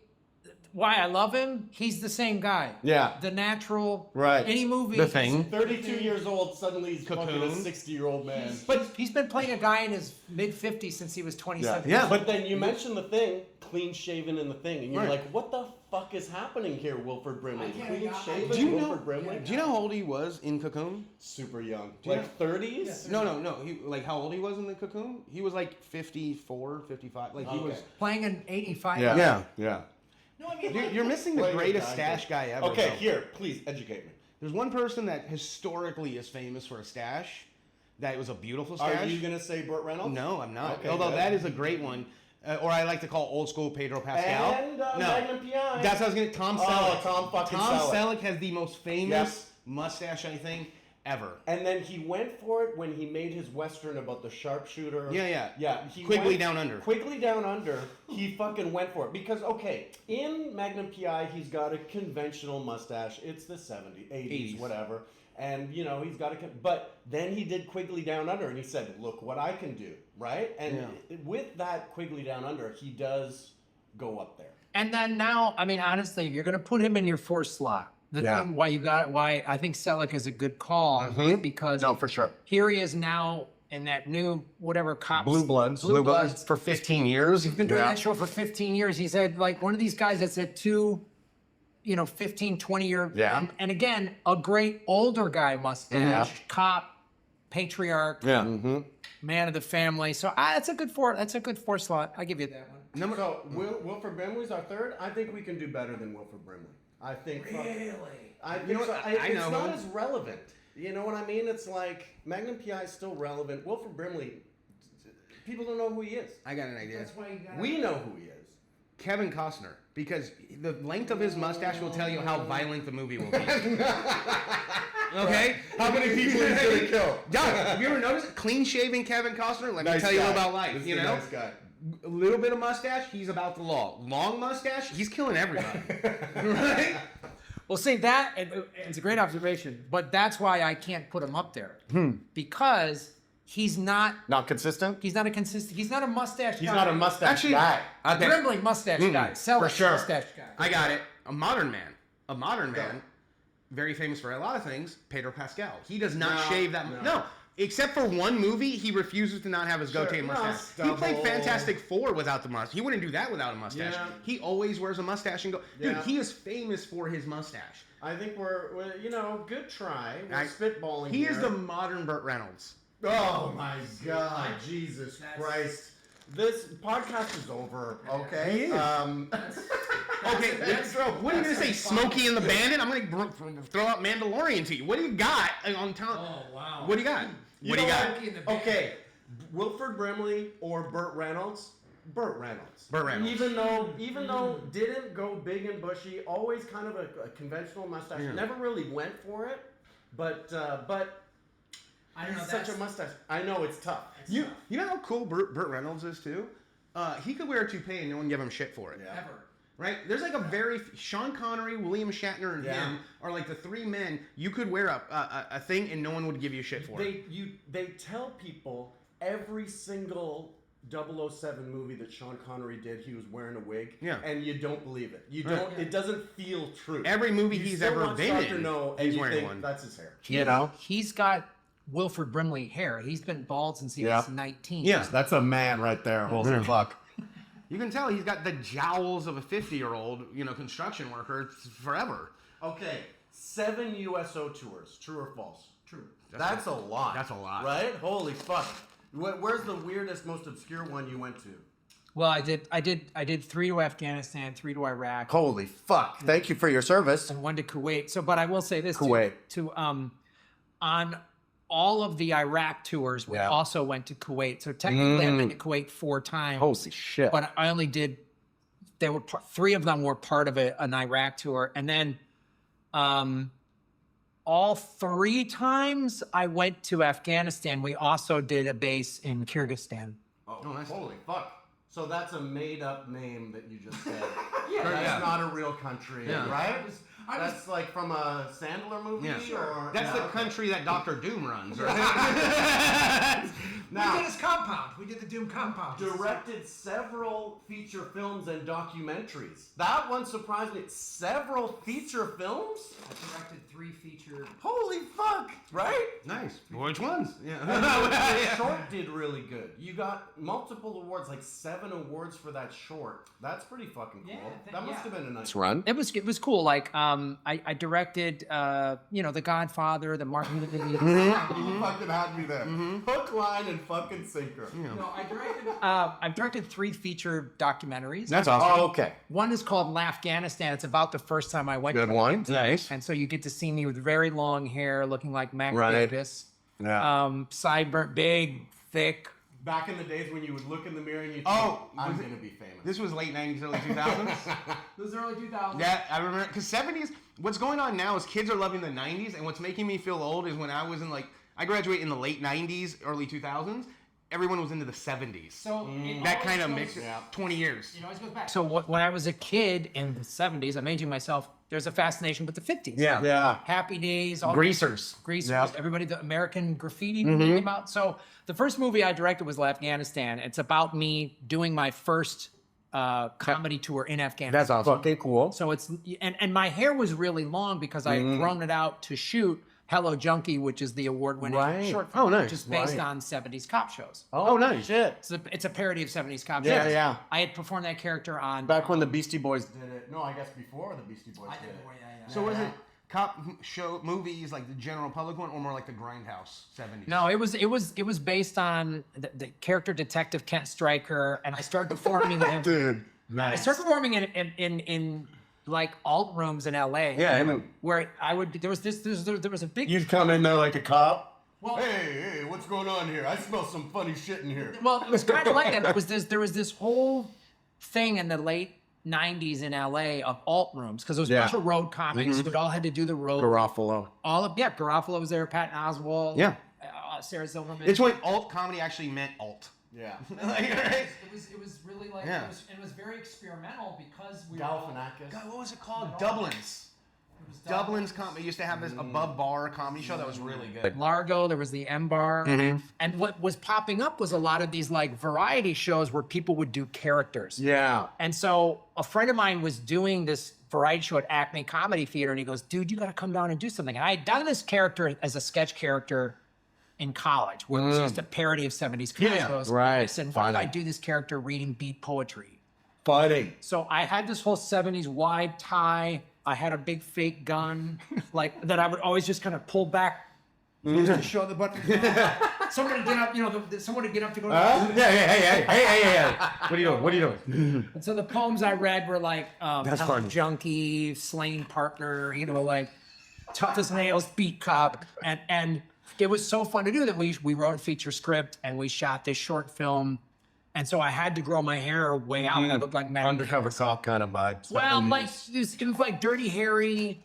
why I love him, he's the same guy. Yeah. The natural. Right. Any movie. The Thing. 32 years old, suddenly he's fucking a Cocoon. 60-year-old man. But he's been playing a guy in his mid-50s since he was 27. Yeah. But then you mentioned the Thing, clean shaven in the Thing, and you're Right. like, what the fuck is happening here, Wilford Brimley? I can't- Clean I- shaven, Do you know? Wilford Brimley? Do you know how old he was in Cocoon? Super young. Do you Like 30s? No. He like how old he was in the Cocoon? He was like 54, 55. Like he Okay. was. Playing an 85. Yeah. No, I mean, You're missing the Play your greatest guy. stash guy ever. Okay, though. here, please educate me. There's one person that historically is famous for a stash. That was a beautiful stash. Are you going to say Burt Reynolds? No, I'm not. Okay, Although good. that is a great one, or I like to call old school Pedro Pascal. And no, Magnum P.I. that's what I was gonna. Tom Oh, Selleck. Tom fucking Tom Selleck. Selleck has the most famous Yes. mustache I think ever. And then he went for it when he made his Western about the sharpshooter. Yeah. He Quigley went- Down Under. Quigley Down Under, he fucking went for it. Because, okay, in Magnum P.I., he's got a conventional mustache. It's the 70s, 80s, 80s. whatever. And, you know, he's got a... But then he did Quigley Down Under, and he said, look what I can do, right? And with that Quigley Down Under, he does go up there. and then now, I mean, honestly, if you're going to put him in your fourth slot, the thing why I think Selleck is a good call because for sure. here he is now in that new whatever cops. Blue Bloods. Blue Bloods. for 15 years. He's been doing that show for 15 years. He's had like one of these guys that's at 15, 20 year. Yeah. And again, a great older guy mustache, cop, patriarch, man of the family. So that's a good four slot. I give you that one. So, Wilford Brimley's our third. I think we can do better than Wilford Brimley. I think... I think You know so. what? I It's know not him. as relevant. You know what I mean? It's like Magnum P.I. is still relevant. Wilford Brimley, people don't know who he is. I got an idea. why you got We know who he is. Kevin Costner, because the length of his mustache will tell you how violent the movie will be. Okay? How many people he's gonna kill? Yeah, have you ever noticed clean shaving Kevin Costner? Let me Nice tell you guy. about life. This is You a know, nice guy. a little bit of mustache, he's about the law. Long mustache, he's killing everybody. Right? Well, see that it's a great observation, but that's why I can't put him up there because he's not Consistent? He's not a consistent. He's not a mustache. He's guy. not a mustache Actually, guy. okay. Brimley mustache guy. Selleck for sure. mustache guy. I got it. A modern man, very famous for a lot of things. Pedro Pascal. He does not shave that. No. Except for one movie, he refuses to not have his goatee and mustache. He played Stubble. Fantastic Four without the mustache. He wouldn't do that without a mustache. Yeah. He always wears a mustache and go. Dude, Yeah. he is famous for his mustache. I think we're good try. We're spitballing He here. is the modern Burt Reynolds. Oh my God, Jesus Christ. This podcast is over, okay? He is. Okay, what are you gonna say? Smokey and the Bandit? I'm gonna throw out Mandalorian to you. What do you got on top? Oh wow. What do you got? What do you got? Okay, Wilford Brimley or Burt Reynolds? Burt Reynolds. Burt Reynolds. Even though didn't go big and bushy, always kind of a conventional mustache. Yeah. Never really went for it, but I don't know. such a mustache. I know it's tough. You know how cool Burt Reynolds is too? He could wear a toupee and no one give him shit for it. Yeah. Ever. Right? There's like a very Sean Connery, William Shatner, and him are like the three men. You could wear a thing and no one would give you shit for it. They tell people every single 007 movie that Sean Connery did, he was wearing a wig. Yeah. And you don't believe it. You Right. don't. It doesn't feel true. Every movie You he's still ever watch been Dr. in, No, and he's you wearing think one. that's his hair. He's got Wilford Brimley hair. He's been bald since he was 19. Yeah. That's a man right there. Holy fuck. You can tell he's got the jowls of a 50-year-old, construction worker forever. Okay, 7 USO tours. True or false? True. That's a lot. That's a lot. Right? Holy fuck. Where's the weirdest, most obscure one you went to? Well, I did 3 to Afghanistan, 3 to Iraq, Holy fuck! Thank you for your service. and 1 to Kuwait. So, but I will say this: Kuwait. On all of the Iraq tours, we also went to Kuwait. So technically, I've been to Kuwait 4 times. Holy shit! But I only did. 3 of them were part of an Iraq tour, and then all 3 times I went to Afghanistan, we also did a base in Kyrgyzstan. Oh, nice. Holy fuck! So that's a made-up name that you just said. That's not a real country, right? That's like from a Sandler movie, or That's the country that Dr. Doom runs, right? We did his compound. We did the Doom compound. Directed several feature films and documentaries. That one surprised me. Several feature films? I directed 3 feature. Holy fuck! Right? Nice. Which ones? Yeah. The short did really good. You got multiple awards, like 7 awards for that short. That's pretty fucking cool. That must have been a nice run. It was cool. Like I directed The Godfather, the Martin Luther King. You fucking had me there. Hook, line, and fucking sinker. No, I've directed 3 feature documentaries. That's awesome. Oh, okay. One is called Afghanistan. It's about the first time I went. Good one. Nice. And so you get to see me with very long hair, looking like Mac Right. Davis. Yeah. Sideburn, big, thick. Back in the days when you would look in the mirror and you think, I'm going to be famous. This was late 90s, early 2000s? This is early 2000s. Yeah, I remember. Because 70s, what's going on now is kids are loving the 90s, and what's making me feel old is when I was in I graduated in the late 90s, early 2000s. Everyone was into the 70s. So that kind of mix, 20 years. It always goes back. So when I was a kid in the 70s, I'm aging myself, there's a fascination with the 50s. Yeah. Happy Days. All Greasers. Everybody, the American Graffiti movie came out. So the first movie I directed was Afghanistan. It's about me doing my first comedy tour in Afghanistan. That's awesome. Fucking cool. So it's, and my hair was really long because I had grown it out to shoot Hello Junkie, which is the award-winning short film, nice. which is based on 70s cop shows. Oh, nice. Shit. It's a parody of 70s cop shows. Yeah. I had performed that character on... Back when the Beastie Boys did it. No, I guess before the Beastie Boys did it. So was it cop show movies like the general public one, or more like the Grindhouse 70s? No, it was based on the character Detective Kent Stryker, and I started performing in... Dude, nice. I started performing in like alt rooms in LA. Yeah, I mean, where I would there was a big. You'd come in there like a cop. Well, hey, what's going on here? I smell some funny shit in here. Well, it was kind of like that. There was this whole thing in the late 90s in LA of alt rooms, because there was a bunch of road comics who all had to do the road. Garofalo. Garofalo was there, Patton Oswalt. Yeah. Sarah Silverman. It's when alt comedy actually meant alt. Yeah. It was really like it was very experimental because we Galifianakis. God, what was it called? Dublin's. Dublin's comedy used to have this above bar comedy show that was really good. Largo, there was the M Bar, and what was popping up was a lot of these like variety shows where people would do characters. Yeah. And so a friend of mine was doing this variety show at Acme Comedy Theater, and he goes, "Dude, you got to come down and do something." And I had done this character as a sketch character in college, where it was just a parody of 70s shows. Right. I said, why don't I do this character reading beat poetry? Funny. So I had this whole 70s wide tie. I had a big fake gun, like that I would always just kind of pull back just to show the button. Someone would get up, someone would get up to go. Hey. What are you doing? And so the poems I read were like, That's fun. Junkie, Slain Partner, like tough as nails, beat cop, and it was so fun to do that we wrote a feature script and we shot this short film. And so I had to grow my hair way out. I looked like Matt. Undercover cop kind of vibe. Well, like it was like Dirty Harry,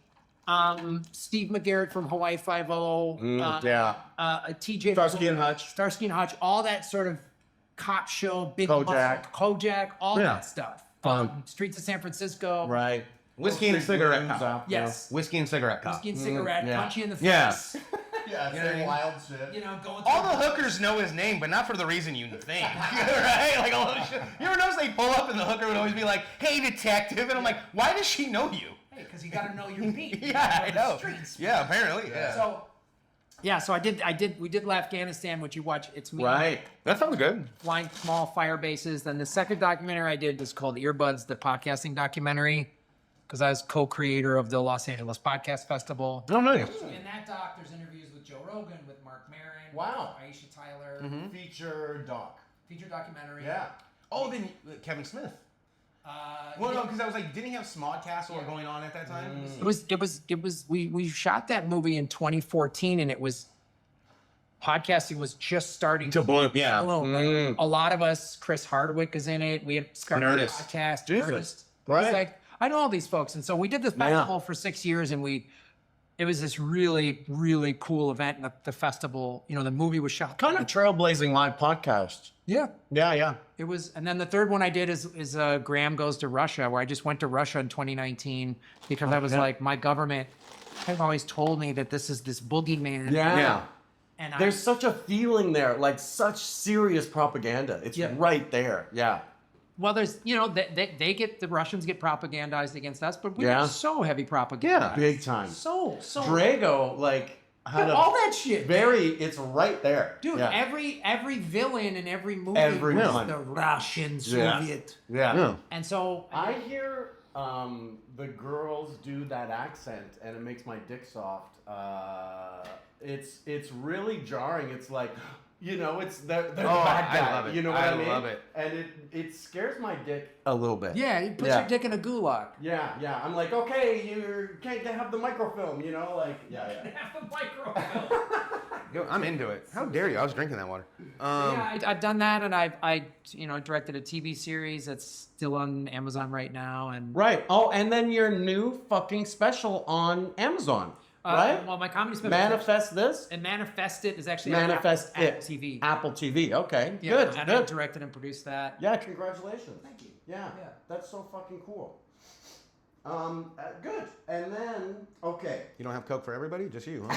Steve McGarrett from Hawaii Five-0, TJ Starsky and Hutch, all that sort of cop show, big Kojak, all that stuff. Fun. Streets of San Francisco, right? Whiskey and cigarette cop. Yes. Whiskey and cigarette cop. Whiskey and cigarette, punch you in the face. Yes. Yeah, wild shit. Going all the hookers know his name, but not for the reason you think, right? Like all those shit. You ever notice they pull up and the hooker would always be like, "Hey, detective," and I'm like, "Why does she know you?" Hey, because you got to know your beat. Yeah, I know. Streets. Yeah, apparently. Yeah. So we did Afghanistan, which you watch. It's me. Right. That sounds good. Flying small fire bases. Then the second documentary I did was called Earbuds, the podcasting documentary, because I was co-creator of the Los Angeles Podcast Festival. Oh, nice. In that doc, there's interviews with Joe Rogan, with Mark Maron, Wow. Aisha Tyler. Feature doc. Feature documentary. Yeah. Oh, then Kevin Smith. Well, no, because I was like, didn't he have Smodcastle going on at that time? We shot that movie in 2014, and it was podcasting was just starting to blow up. Yeah. bloom. A lot of us, Chris Hardwick is in it. We had started a Nerdist. podcast. Jesus. Nerdist. Right. It's like, I know all these folks, and so we did this festival for 6 years, and it was this really, really cool event. And the festival, the movie was shot. Kind of trailblazing live podcast. Yeah. Yeah. It was, and then the third one I did is Graham Goes to Russia, where I just went to Russia in 2019 because I was like, my government have always told me that this is this boogeyman. Yeah. And There's such a feeling there, like such serious propaganda. It's right there. Yeah. well, there's, the Russians get propagandized against us, but we Yeah. are so heavy propaganda. Big time. So. Drago, had all that shit. it's right there. Dude, Yeah. every villain in every movie Every was one. the Russian Yeah. Soviet. Yeah. And so I hear the girls do that accent, and it makes my dick soft. It's really jarring. It's like, it's they're the bad guy. I love it. You know what I mean? love it. And it scares my dick a little bit. yeah, you put your dick in a gulag. Yeah. I'm like, okay, you can't have the microfilm. Yeah. Half a microfilm. Yo, I'm into it. How dare you? I was drinking that water. Yeah, I've done that, and I directed a TV series that's still on Amazon right now, and Right. Oh, and then your new fucking special on Amazon, right? Well, my comedy special. Manifest this. And Manifest It is actually Manifest on It. Apple TV. Apple TV. Okay. Yeah, Good. and I Good. directed and produced that. Yeah. Congratulations. Thank you. Yeah. Yeah. That's so fucking cool. Good. And then, okay. You don't have Coke for everybody? Just you, huh?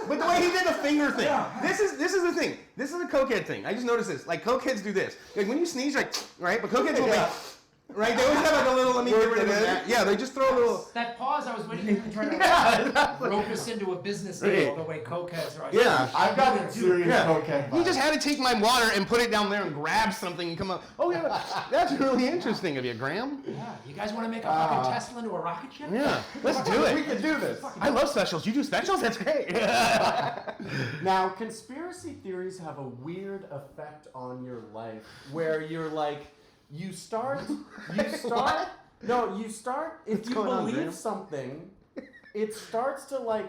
But the way he did the finger thing. This is the thing. This is a cokehead thing. I just noticed this. Like cokeheads do this. Like when you sneeze, right? But cokeheads will like, right? They always have like a little. Let me get rid of that. Yeah, they just throw a little. That pause, I was waiting for you to try to rope us into a business deal the way cokeheads are. Yeah. I've got a serious cokehead. He just had to take my water and put it down there and grab something and come up. Oh yeah, that's really interesting of you, Graham. Yeah, you guys want to make a fucking Tesla into a rocket ship? Yeah, let's do it. We can do this. I love specials. You do specials? That's great. Now, conspiracy theories have a weird effect on your life where you're like, you start, if you going on, believe Graham? something, it starts to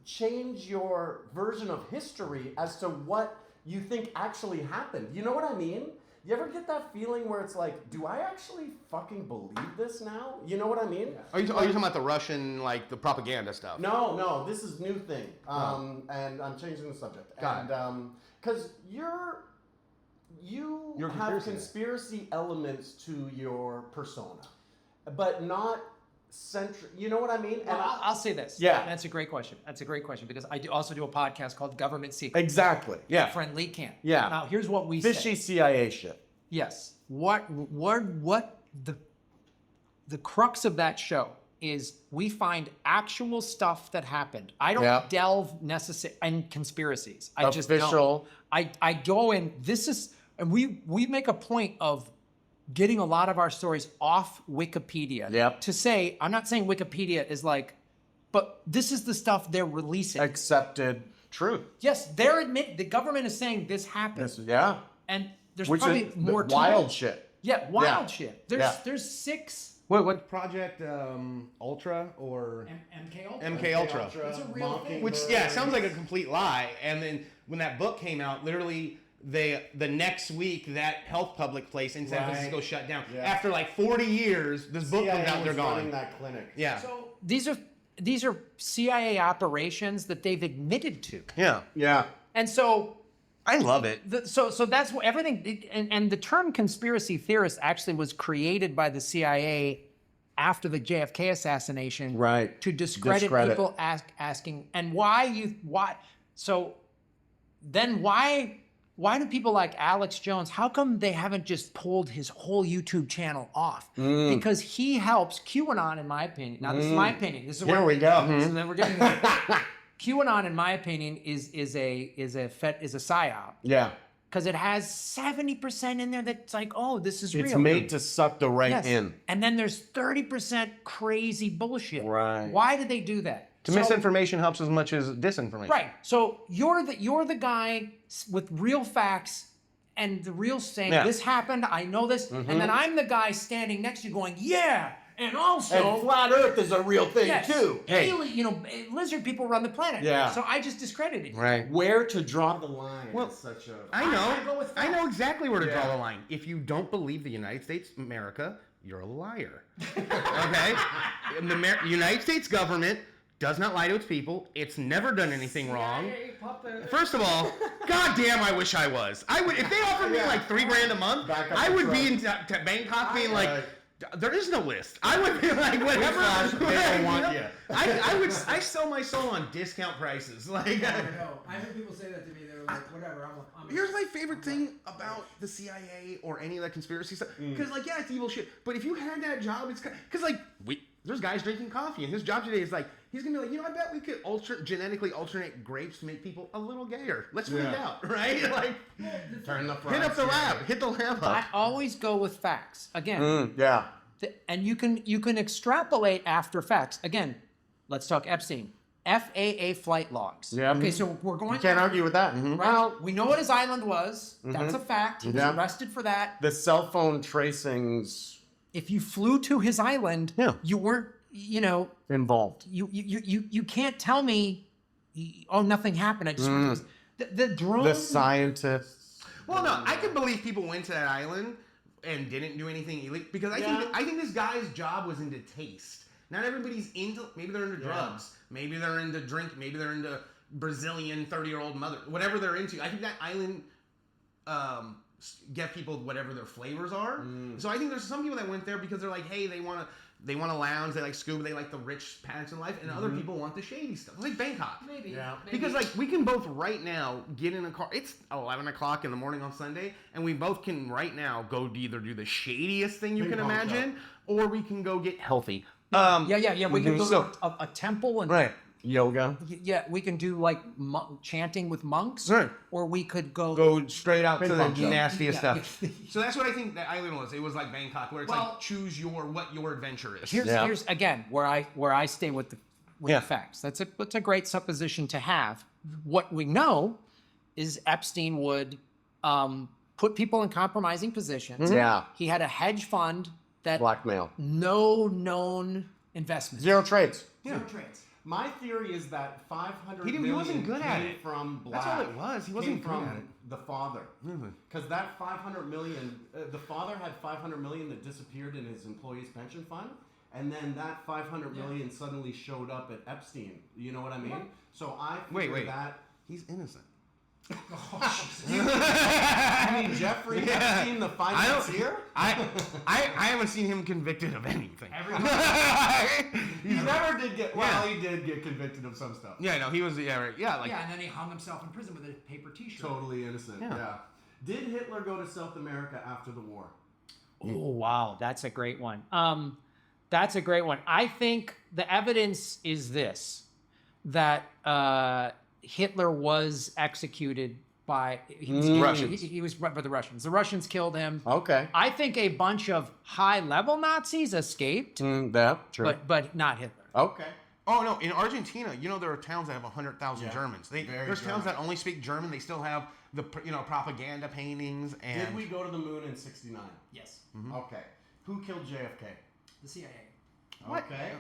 change your version of history as to what you think actually happened. You know what I mean? You ever get that feeling where it's like, do I actually fucking believe this now? You know what I mean? Are you talking about the Russian, the propaganda stuff? No, this is new thing. And I'm changing the subject. Got and because you You're a have conspiracy conspiracy elements to your persona, but not centric. You know what I mean? And Well, I'll say this. Yeah. That's a great question. Because I also do a podcast called Government Secret. exactly. My Yeah. friend Lee Camp. Yeah. Now, here's what we Fishy say. CIA shit. Yes. What the crux of that show is we find actual stuff that happened. I don't Yeah. delve necessarily in conspiracies. I just Official. don't. I go in. This is, and we make a point of getting a lot of our stories off Wikipedia. Yep. To say, I'm not saying Wikipedia is but this is the stuff they're releasing. Accepted truth. Yes, the government is saying this happened. Yeah. And there's Which probably is more to wild it. shit. Yeah, wild Yeah. shit. Yeah. There's 6 What Project Ultra or MK Ultra. MK Ultra? It's a real thing. Which sounds like a complete lie. And then when that book came out, literally the next week that health public place in San Right. Francisco shut down. Yeah. After 40 years, this book comes out, they're running gone. that clinic. Yeah. So these are CIA operations that they've admitted to, Yeah. Yeah. and so I love it. so that's what everything. And the term conspiracy theorist actually was created by the CIA after the JFK assassination, Right. to discredit people asking, and why. So then why do people like Alex Jones, how come they haven't just pulled his whole YouTube channel off? Because he helps QAnon, in my opinion. Now, this is my opinion. This is Here where we go. So then we're getting QAnon, in my opinion, is a psyop, Yeah. because it has 70% in there that's like, oh, this is real. It's made to suck the right Yes. in. And then there's 30% crazy bullshit. Right. Why do they do that? Misinformation helps as much as disinformation. Right. So you're the guy with real facts and the real saying, Yeah. this happened, I know this, and then I'm the guy standing next to you going, yeah, and also... And flat Earth is a real thing, yes, too. Hey. Lizard people run the planet. Yeah. So I just discredited you. Right. Where to draw the line? Well, is such a... I know. I go with I know exactly where to draw Yeah. the line. If you don't believe the United States, America, you're a liar. Okay? The United States government does not lie to its people. It's never done anything wrong. First of all, goddamn, I wish I was. I would, if they offered me like $3,000 a month, Back up I the would be truck. in Bangkok being like, Right. there is no list. I would be like, whatever. Flash, they don't want You know? you. I sell my soul on discount prices. Like, I know. I heard people say that to me. They were like, whatever, I'm here's my favorite thing about the CIA or any of that conspiracy stuff. Because, like, yeah, it's evil shit. But if you had that job, it's because, like, there's guys drinking coffee, and his job today is like, he's gonna be like, I bet we could genetically alternate grapes to make people a little gayer. Let's find out, right? Like, Turn the hit up the lab, hit the lab I up. always go with facts. Again, Yeah. and you can extrapolate after facts. Again, let's talk Epstein. FAA flight logs. Yeah. Okay, so we're going. Can't argue with that. Right? Well, we know what his island was. That's a fact. He was Yeah. arrested for that. The cell phone tracings If you flew to his island, Yeah. you weren't. involved. You can't tell me. Oh, nothing happened. I just went to the drone. The scientists. Well, no, I can believe people went to that island and didn't do anything illegal because I think this guy's job was into taste. Not everybody's into. Maybe they're into drugs. Maybe they're into drink. Maybe they're into Brazilian 30-year-old mother. Whatever they're into. I think that island get people whatever their flavors are. So I think there's some people that went there because they're like, hey, they want to lounge. They like scuba. They like the rich patch in life. And other people want the shady stuff. Like Bangkok. Maybe. Yeah. Because like we can both right now get in a car. It's 11 o'clock in the morning on Sunday, and we both can right now go either do the shadiest thing you can pong imagine, or we can go get healthy. Yeah. We can go So- to a temple and Right. Yoga. yeah, we can do like chanting with monks, Right. or we could go. Go straight out to the pong club. nastiest Yeah. stuff. So that's what I think that island was. It was like Bangkok, where it's Well- like choose what your adventure is. Here's again where I stay with the Yeah. facts. That's a great supposition to have. What we know is Epstein would put people in compromising positions. Yeah. He had a hedge fund that Blackmail. no known investment. Zero trades. Zero trades. My theory is that 500 He million wasn't good at came it. from black. That's all it was. He wasn't came good from at it. the father. Because that 500 million, the father had 500 million that disappeared in his employees' pension fund, and then that 500 million suddenly showed up at Epstein. You know what I mean? So I figure Wait. that. He's innocent. I mean, Jeffrey Epstein, the financier. I haven't seen him convicted of anything. He never did get. Well, he did get convicted of some stuff. Yeah, no, he was. Yeah, right. Yeah, like. Yeah, and then he hung himself in prison with a paper T-shirt. Totally innocent. Yeah. Did Hitler go to South America after the war? Oh wow, that's a great one. That's a great one. I think the evidence is this: that Hitler was executed by Russians. He was by the Russians. The Russians killed him. Okay. I think a bunch of high-level Nazis escaped, Yeah, true. but not Hitler. Okay. Oh no! In Argentina, there are towns that have 100,000 Yeah, Germans. very There's German. towns that only speak German. They still have the propaganda paintings and. Did we go to the moon in '69? Yes, Okay. Who killed JFK? the CIA. Okay.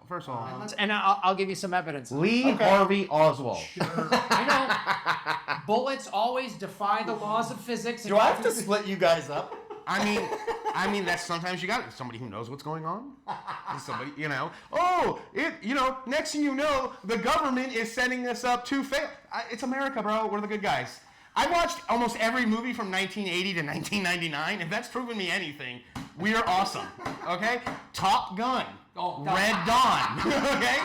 First of all, And I'll give you some evidence. Lee Harvey Oswald. I know bullets always defy the laws of physics. Do I have to split you guys up? I mean that's sometimes you got somebody who knows what's going on. Somebody, next thing you know, the government is setting us up to fail. It's America, bro. We're the good guys. I watched almost every movie from 1980 to 1999. If that's proven me anything, we are awesome. Okay? Top Gun. Oh, Red Dawn. Okay?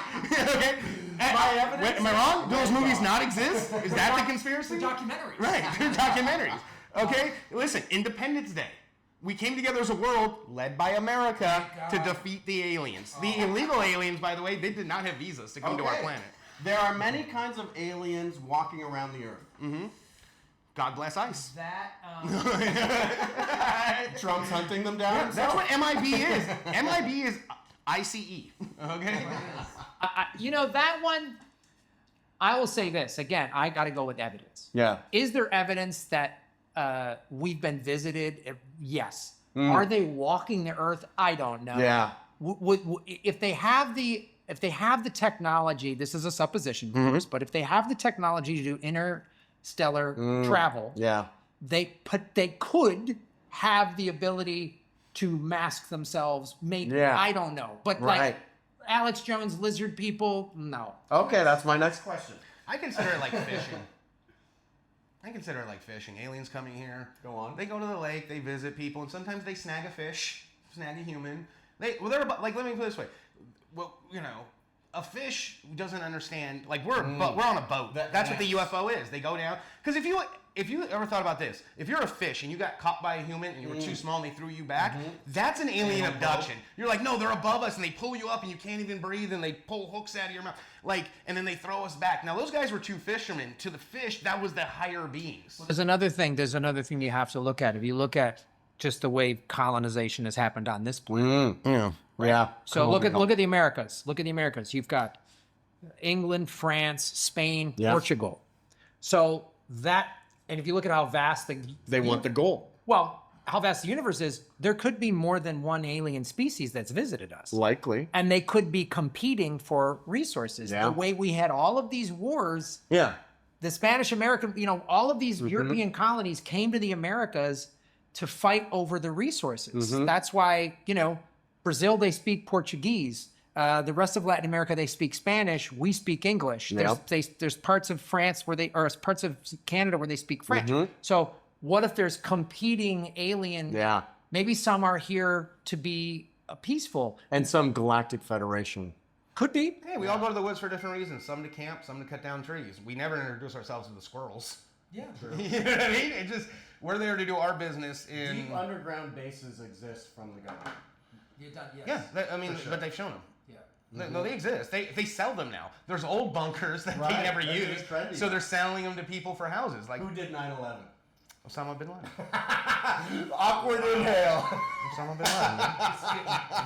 Okay? My evidence Wait, am I wrong? Do those movies not exist? Is that the conspiracy? Documentaries. Right, they're documentaries. Okay? Listen, Independence Day. We came together as a world led by America to defeat the aliens. The illegal aliens, by the way, they did not have visas to come to our planet. There are many kinds of aliens walking around the earth. God bless ICE. That Trump's hunting them down. That's what MIB is. MIB is ICE. Okay. You know, that one, I will say this. Again, I got to go with evidence. Yeah. Is there evidence that we've been visited? Yes. Are they walking the earth? I don't know. Yeah. If they have the technology, this is a supposition, of course, but if they have the technology to do interstellar travel, Yeah. they could have the ability to mask themselves. Maybe. Yeah. I don't know. But Right. like Alex Jones, lizard people, no. Okay, that's my next question. I consider it like fishing. Aliens coming here. Go on. They go to the lake, they visit people, and sometimes they snag a fish, snag a human. They're about, like, let me put it this way. Well, you know, a fish doesn't understand. Like, we're on a boat. That's what the UFO is. They go down. Because if you ever thought about this, if you're a fish and you got caught by a human and you were too small and they threw you back, that's an alien abduction. You're like, no, they're above us, and they pull you up and you can't even breathe, and they pull hooks out of your mouth, like, and then they throw us back. Now those guys were two fishermen. To the fish, that was the higher beings. There's another thing you have to look at. If you look at just the way colonization has happened on this planet. Yeah. So look at the Americas. Look at the Americas. You've got England, France, Spain, Portugal. So that, and if you look at how vast They want the gold. well, how vast the universe is, there could be more than one alien species that's visited us. Likely. And they could be competing for resources. Yeah. The way we had all of these wars, Yeah. the Spanish American, you know, all of these European colonies came to the Americas to fight over the resources. That's why, you know, Brazil, they speak Portuguese. The rest of Latin America, they speak Spanish. We speak English. There's parts of France or parts of Canada where they speak French. So what if there's competing alien? Yeah. Maybe some are here to be peaceful. And some galactic federation. Could be. Hey, we all go to the woods for different reasons. Some to camp, some to cut down trees. We never introduce ourselves to the squirrels. Yeah, true. You know what I mean? It just, we're there to do our business in... Deep underground bases exist from the government. Yeah, but they've shown them. Yeah. No, they exist. They sell them now. There's old bunkers that they Right, never that's use, trendy. so they're selling them to people for houses. Like Who did 9/11? Osama bin Laden. Awkward inhale. Osama bin Laden. Man.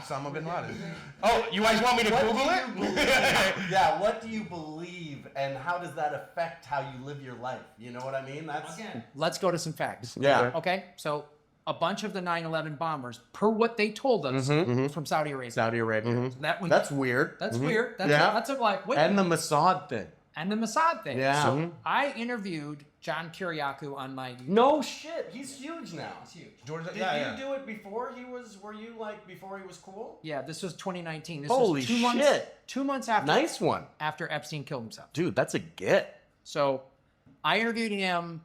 Osama bin Laden. Oh, you guys want me to Google it? Yeah, what do you believe, and how does that affect how you live your life? You know what I mean? That's Again, let's go to some facts. Yeah. Okay, so a bunch of the 9/11 bombers, per what they told us, was from Saudi Arabia. Saudi Arabia. That was, That's weird. that's weird. That's Yeah. that's a, like wait, And the Mossad thing. and the Mossad thing. Yeah. So I interviewed John Kiriakou on my. No shit. He's huge now. It's huge. George, Did yeah. you do it before he was? Were you like before he was cool? Yeah, this was 2019. This Holy was 2 months. shit. 2 months after Nice one, after Epstein killed himself. dude. That's a get. So I interviewed him.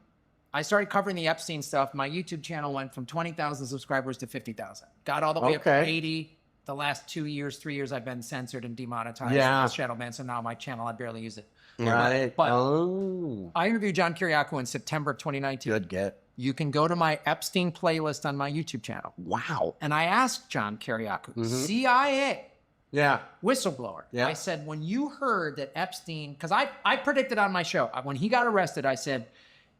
I started covering the Epstein stuff. My YouTube channel went from 20,000 subscribers to 50,000. Got all the way up to Okay. 80. The last 2 years, 3 years, I've been censored and demonetized. Yeah. Shadow banned. So now my channel, I barely use it. Right. But oh, I interviewed John Kiriakou in September of 2019. good get. You can go to my Epstein playlist on my YouTube channel. Wow. And I asked John Kiriakou, CIA Yeah. whistleblower. Yeah. I said, when you heard that Epstein, because I predicted on my show, when he got arrested, I said,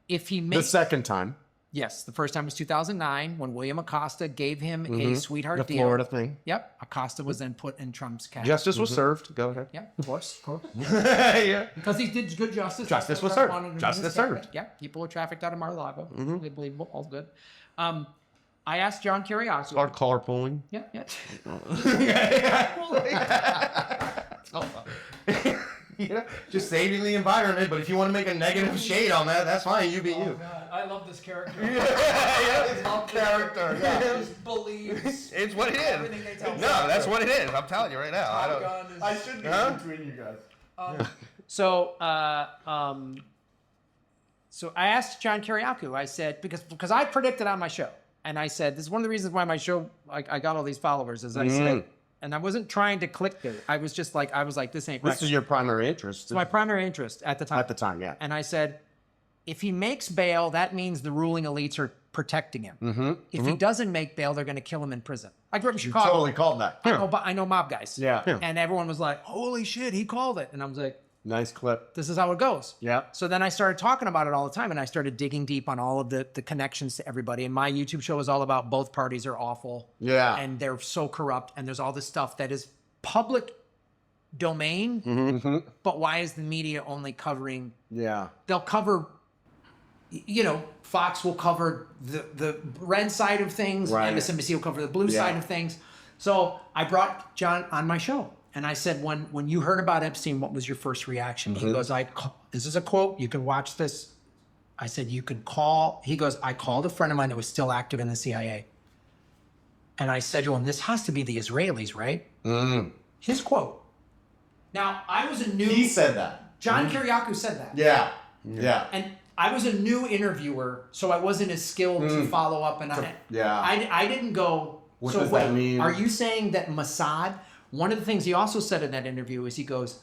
if he The makes, second time. yes, the first time was 2009 when William Acosta gave him a sweetheart The deal. Florida thing. Yep. Acosta was then put in Trump's cabinet. Justice was served. Go ahead. Yeah, of course. Yeah. Because he did good justice. Justice was Trump served. wanted him in Justice his cabinet. served. Yeah, people were trafficked out of Mar-a-Lago. Unbelievable. All good. I asked John Kiriakou. Start carpooling. Yeah, yeah. Just saving the environment, but if you want to make a negative shade on that, that's fine. You be you. God, I love this character. Character. Yeah. Just believes It's what it is. everything they tell me. No, that's what it is. I'm telling you right now. I don't. Gun is- I should be Huh? between you guys. So I asked John Kiriakou. I said because I predicted on my show, and I said this is one of the reasons why my show I got all these followers. Is I said, and I wasn't trying to clickbait. I was just like this ain't right. This is your primary interest. It's my primary interest at the time. At the time, yeah. And I said, if he makes bail, that means the ruling elites are protecting him. If he doesn't make bail, they're going to kill him in prison. I grew up in Chicago. Totally called that. I know mob guys. Yeah. And everyone was like, holy shit, he called it. And I was like, Nice clip. this is how it goes. Yeah. So then I started talking about it all the time, and I started digging deep on all of the connections to everybody. And my YouTube show is all about both parties are awful. Yeah. And they're so corrupt, and there's all this stuff that is public domain, but why is the media only covering? Yeah. They'll cover, Fox will cover the red side of things, Right. MSNBC will cover the blue side of things. So I brought John on my show, and I said, when you heard about Epstein, what was your first reaction? He goes, this is a quote, you can watch this. I said, you could call. He goes, I called a friend of mine that was still active in the CIA. And I said to him, this has to be the Israelis, right? His quote. Now, I was a new... He said that. John Kiriakou said that. Yeah. Yeah. And I was a new interviewer, so I wasn't as skilled to follow up. And I didn't go... What does that mean? Are you saying that Mossad... One of the things he also said in that interview is he goes,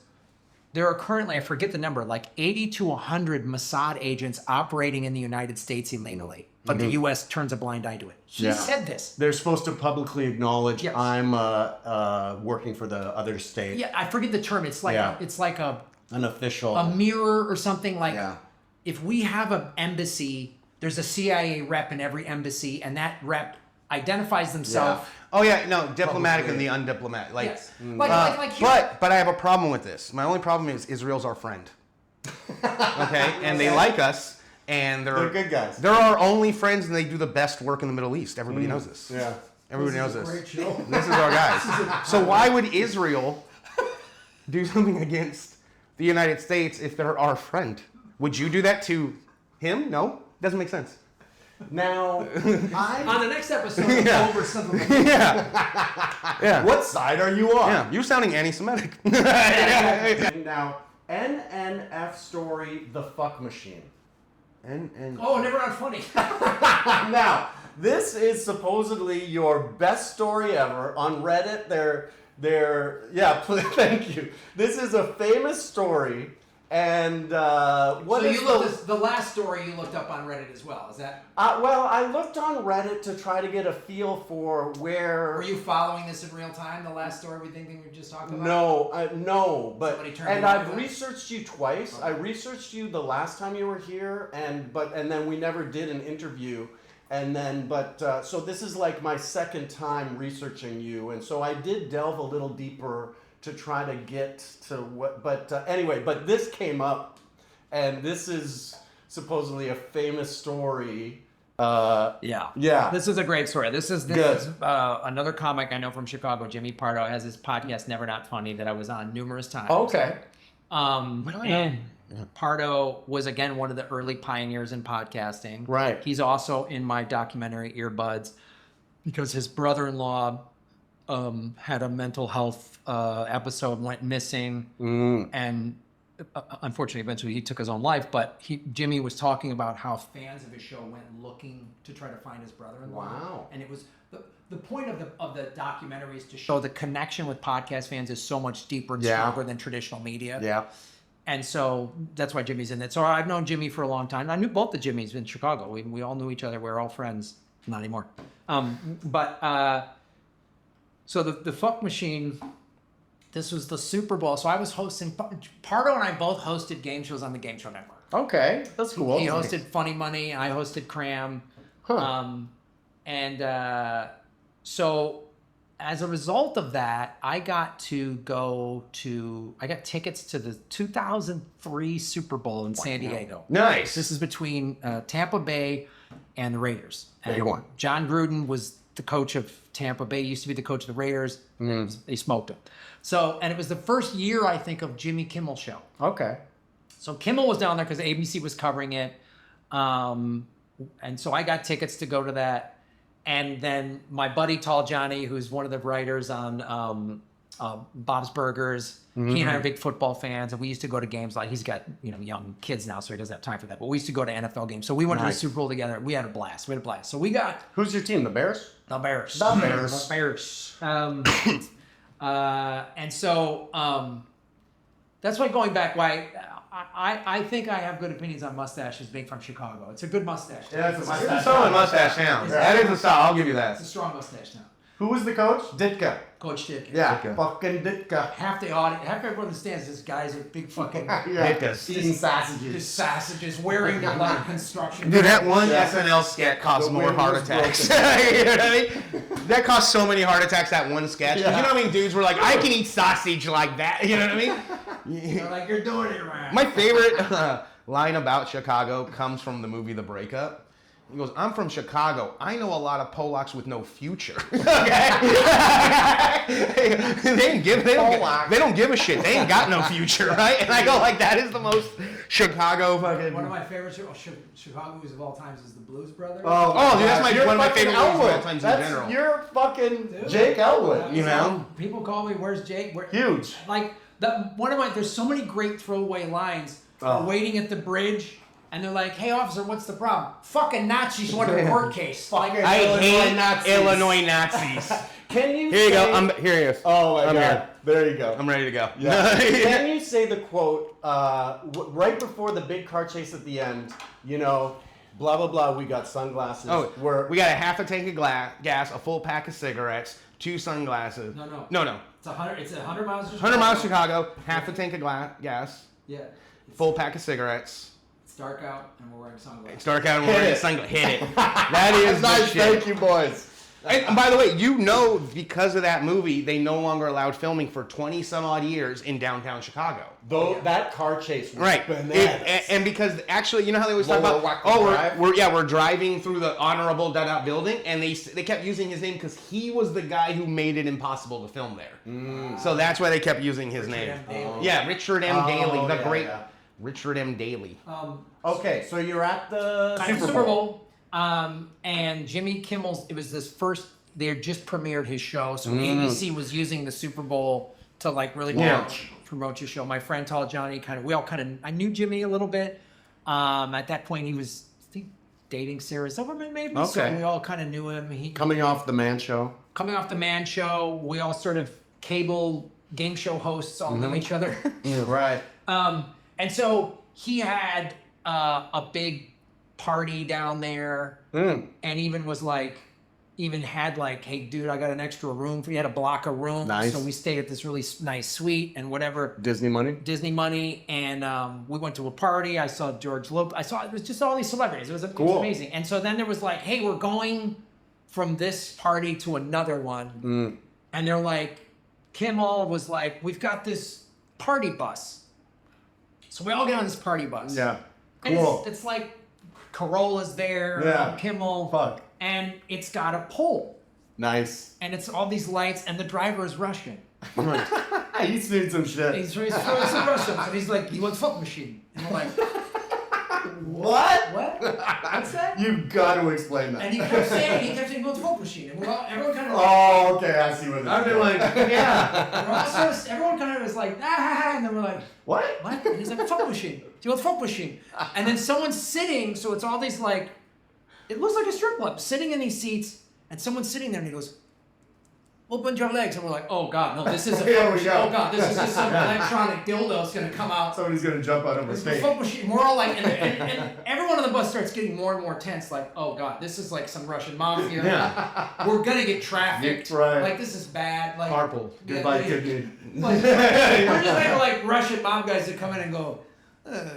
there are currently, I forget the number, like 80 to 100 Mossad agents operating in the United States illegally, but the U.S. turns a blind eye to it. He said this. They're supposed to publicly acknowledge, Yes. I'm working for the other state. Yeah, I forget the term. It's like An official. a mirror or something like. Yeah. If we have an embassy, there's a CIA rep in every embassy, and that rep identifies themselves. Oh yeah, no, diplomatic and the undiplomatic. Like, Yes. Like here. but I have a problem with this. My only problem is Israel's our friend. Okay, and they like us, and They're good guys. They're our only friends, and they do the best work in the Middle East. Everybody knows this. Yeah. Everybody knows this. This is our guys. So why would Israel do something against the United States if they're our friend? Would you do that to him? No, doesn't make sense. Now, On the next episode, Yeah. over something like Yeah. what side are you on? Yeah, you're sounding anti-Semitic. Now, NNF story, the fuck machine. Oh, never not funny. Now, this is supposedly your best story ever on Reddit. Thank you. This is a famous story, and what So is you looked the last story you looked up on Reddit as well. Is that? well, I looked on Reddit to try to get a feel for where. Were you following this in real time? The last story we were just talking about. No, but Somebody turned and you on I've to that? researched you twice. I researched you the last time you were here, and then we never did an interview, and then so this is like my second time researching you, and so I did delve a little deeper to try to get to what. But anyway, but this came up, and this is supposedly a famous story. Yeah. This is a great story. This is Good. Another comic I know from Chicago, Jimmy Pardo, has his podcast Never Not Funny that I was on numerous times. Okay. And Pardo was again one of the early pioneers in podcasting. Right. He's also in my documentary Earbuds because his brother-in-law had a mental health episode, went missing, and unfortunately, eventually he took his own life. But Jimmy was talking about how fans of his show went looking to try to find his brother-in-law. Wow. And it was the point of the documentary is to show the connection with podcast fans is so much deeper and stronger than traditional media. Yeah. And so that's why Jimmy's in it. So I've known Jimmy for a long time. I knew both the Jimmys in Chicago. We all knew each other. We were all friends. Not anymore. So the fuck machine, this was the Super Bowl. So I was hosting, Pardo and I both hosted game shows on the Game Show Network. Okay, that's cool. He hosted Funny Money. I hosted Cram. So as a result of that, I got tickets to the 2003 Super Bowl in San Diego. Nice. This is between Tampa Bay and the Raiders. And Big one. John Gruden was the coach of Tampa Bay. He used to be the coach of the Raiders. They smoked him. So, and it was the first year, I think, of Jimmy Kimmel's show. Okay. So Kimmel was down there because ABC was covering it. And so I got tickets to go to that. And then my buddy Tall Johnny, who's one of the writers on Bob's Burgers, he and I are big football fans, and we used to go to games. Like, he's got young kids now, so he doesn't have time for that. But we used to go to NFL games. So we went to the Super Bowl together. We had a blast. So we got Who's your team? The Bears? the Bears. The Bears. The Bears. And so that's why going back, why I think I have good opinions on mustaches being from Chicago. It's a good mustache. Yeah, it's a It's a solid mustache town. That is a solid. I'll give you It's a that. strong mustache now. Who was the coach? Ditka. Coach Dick. Yeah, Ditka. fucking Ditka. Half everyone understands this guy's a big fucking Ditkas. Eating sausages. just sausages wearing a lot of construction. Dude, that one Yeah. SNL sketch caused The more wind heart was attacks. broken. You know what I mean? That caused so many heart attacks, that one sketch. 'Cause Yeah. you know how many dudes were like, I can eat sausage like that. You know what I mean? They're like, you're doing it right. My favorite line about Chicago comes from the movie The Breakup. He goes, I'm from Chicago. I know a lot of Polacks with no future. Okay? they don't give a shit. They ain't got no future, right? And I go like, that is the most Chicago fucking. One of my favorite Chicago movies of all times is The Blues Brothers. Oh, dude, that's You're one of my fucking favorite movies of all Elwood. times That's, in general. You're fucking Dude. Jake Elwood. You know? People call me, where's Jake? Huge. Like, there's so many great throwaway lines. Oh. We're waiting at the bridge, and they're like, hey, officer, what's the problem? Fucking Nazis want a court case. Like, I hate Illinois Nazis. Illinois Nazis. Can you Here you say... go. Here he is. Oh my I'm god. here. There you go. I'm ready to go. Yeah. Can you say the quote right before the big car chase at the end? You know, blah blah blah. We got sunglasses. Oh, we're we got a half a tank of gas, a full pack of cigarettes, 2 sunglasses. No. It's 100 miles to 100 miles to Chicago, half a tank of gas, Yeah. full pack of cigarettes. It's dark out, and we're wearing sunglasses. It's dark out and we're Hit wearing it. sunglasses. Hit it. That is nice. the shit. Thank you, boys. And by the way, you know, because of that movie, they no longer allowed filming for 20 some odd years in downtown Chicago. Though that car chase was Right, bananas. and because actually, you know how they always talk Lower about, Wackett Drive? we're driving through the honorable dugout building, and they kept using his name because he was the guy who made it impossible to film there. So that's why they kept using his name. M. Daley. Yeah, Richard M. Daley, the yeah, great yeah. Richard M. Daley. Okay, so you're at the At the Super Bowl. And Jimmy Kimmel's, it was this first, they had just premiered his show, so ABC was using the Super Bowl to like really promote your show. My friend told Johnny I knew Jimmy a little bit. At that point he was, I think, dating Sarah Silverman maybe, so Okay. we all kind of knew him. Coming off the Man Show. Coming off the Man Show, we all sort of cable game show hosts all knew each other. Right. And so he had a big party down there, and even had like, hey dude, I got an extra room for you. Had a block of room. Nice. So we stayed at this really nice suite and whatever. Disney money. Disney money, and we went to a party. I saw George Lopez. It was just all these celebrities. It was Cool. amazing. And so then there was like, hey, we're going from this party to another one, and they're like, Kimmel was like, we've got this party bus. So we all get on this party bus. Yeah. And Cool. it's like Corolla's there, Yeah. Kimmel, Fuck. and it's got a pole, Nice. and it's all these lights, and the driver is Russian. He's seen some shit. He's Russian, and he's like, "You want fuck machine?" And we're like, What? "What? What's that?" You got to explain that. And he kept saying, "You want fuck machine?" And everyone kind of like, Oh, okay. I see what this I've been is. like, yeah. we're all so, everyone kind of was like, "Ah," and then we're like, What? "What?" And he's like, "Fuck machine. Do you want fuck machine?" And then someone's sitting, so it's all these like, it looks like a strip club, sitting in these seats, and someone's sitting there, and he goes, "Open your legs," and we're like, "Oh God, no! This is a Here fuck we machine. go. Oh God, this is just some electronic dildo's gonna come out." Somebody's gonna jump out of a It's a stage. fuck machine. We're all like, and everyone on the bus starts getting more and more tense. Like, oh God, this is like some Russian mafia. Yeah. We're gonna get trafficked. Right. Like this is bad. Like Carpool. Goodbye, yeah, kidney. like, we're just like Russian mob guys that come in and go,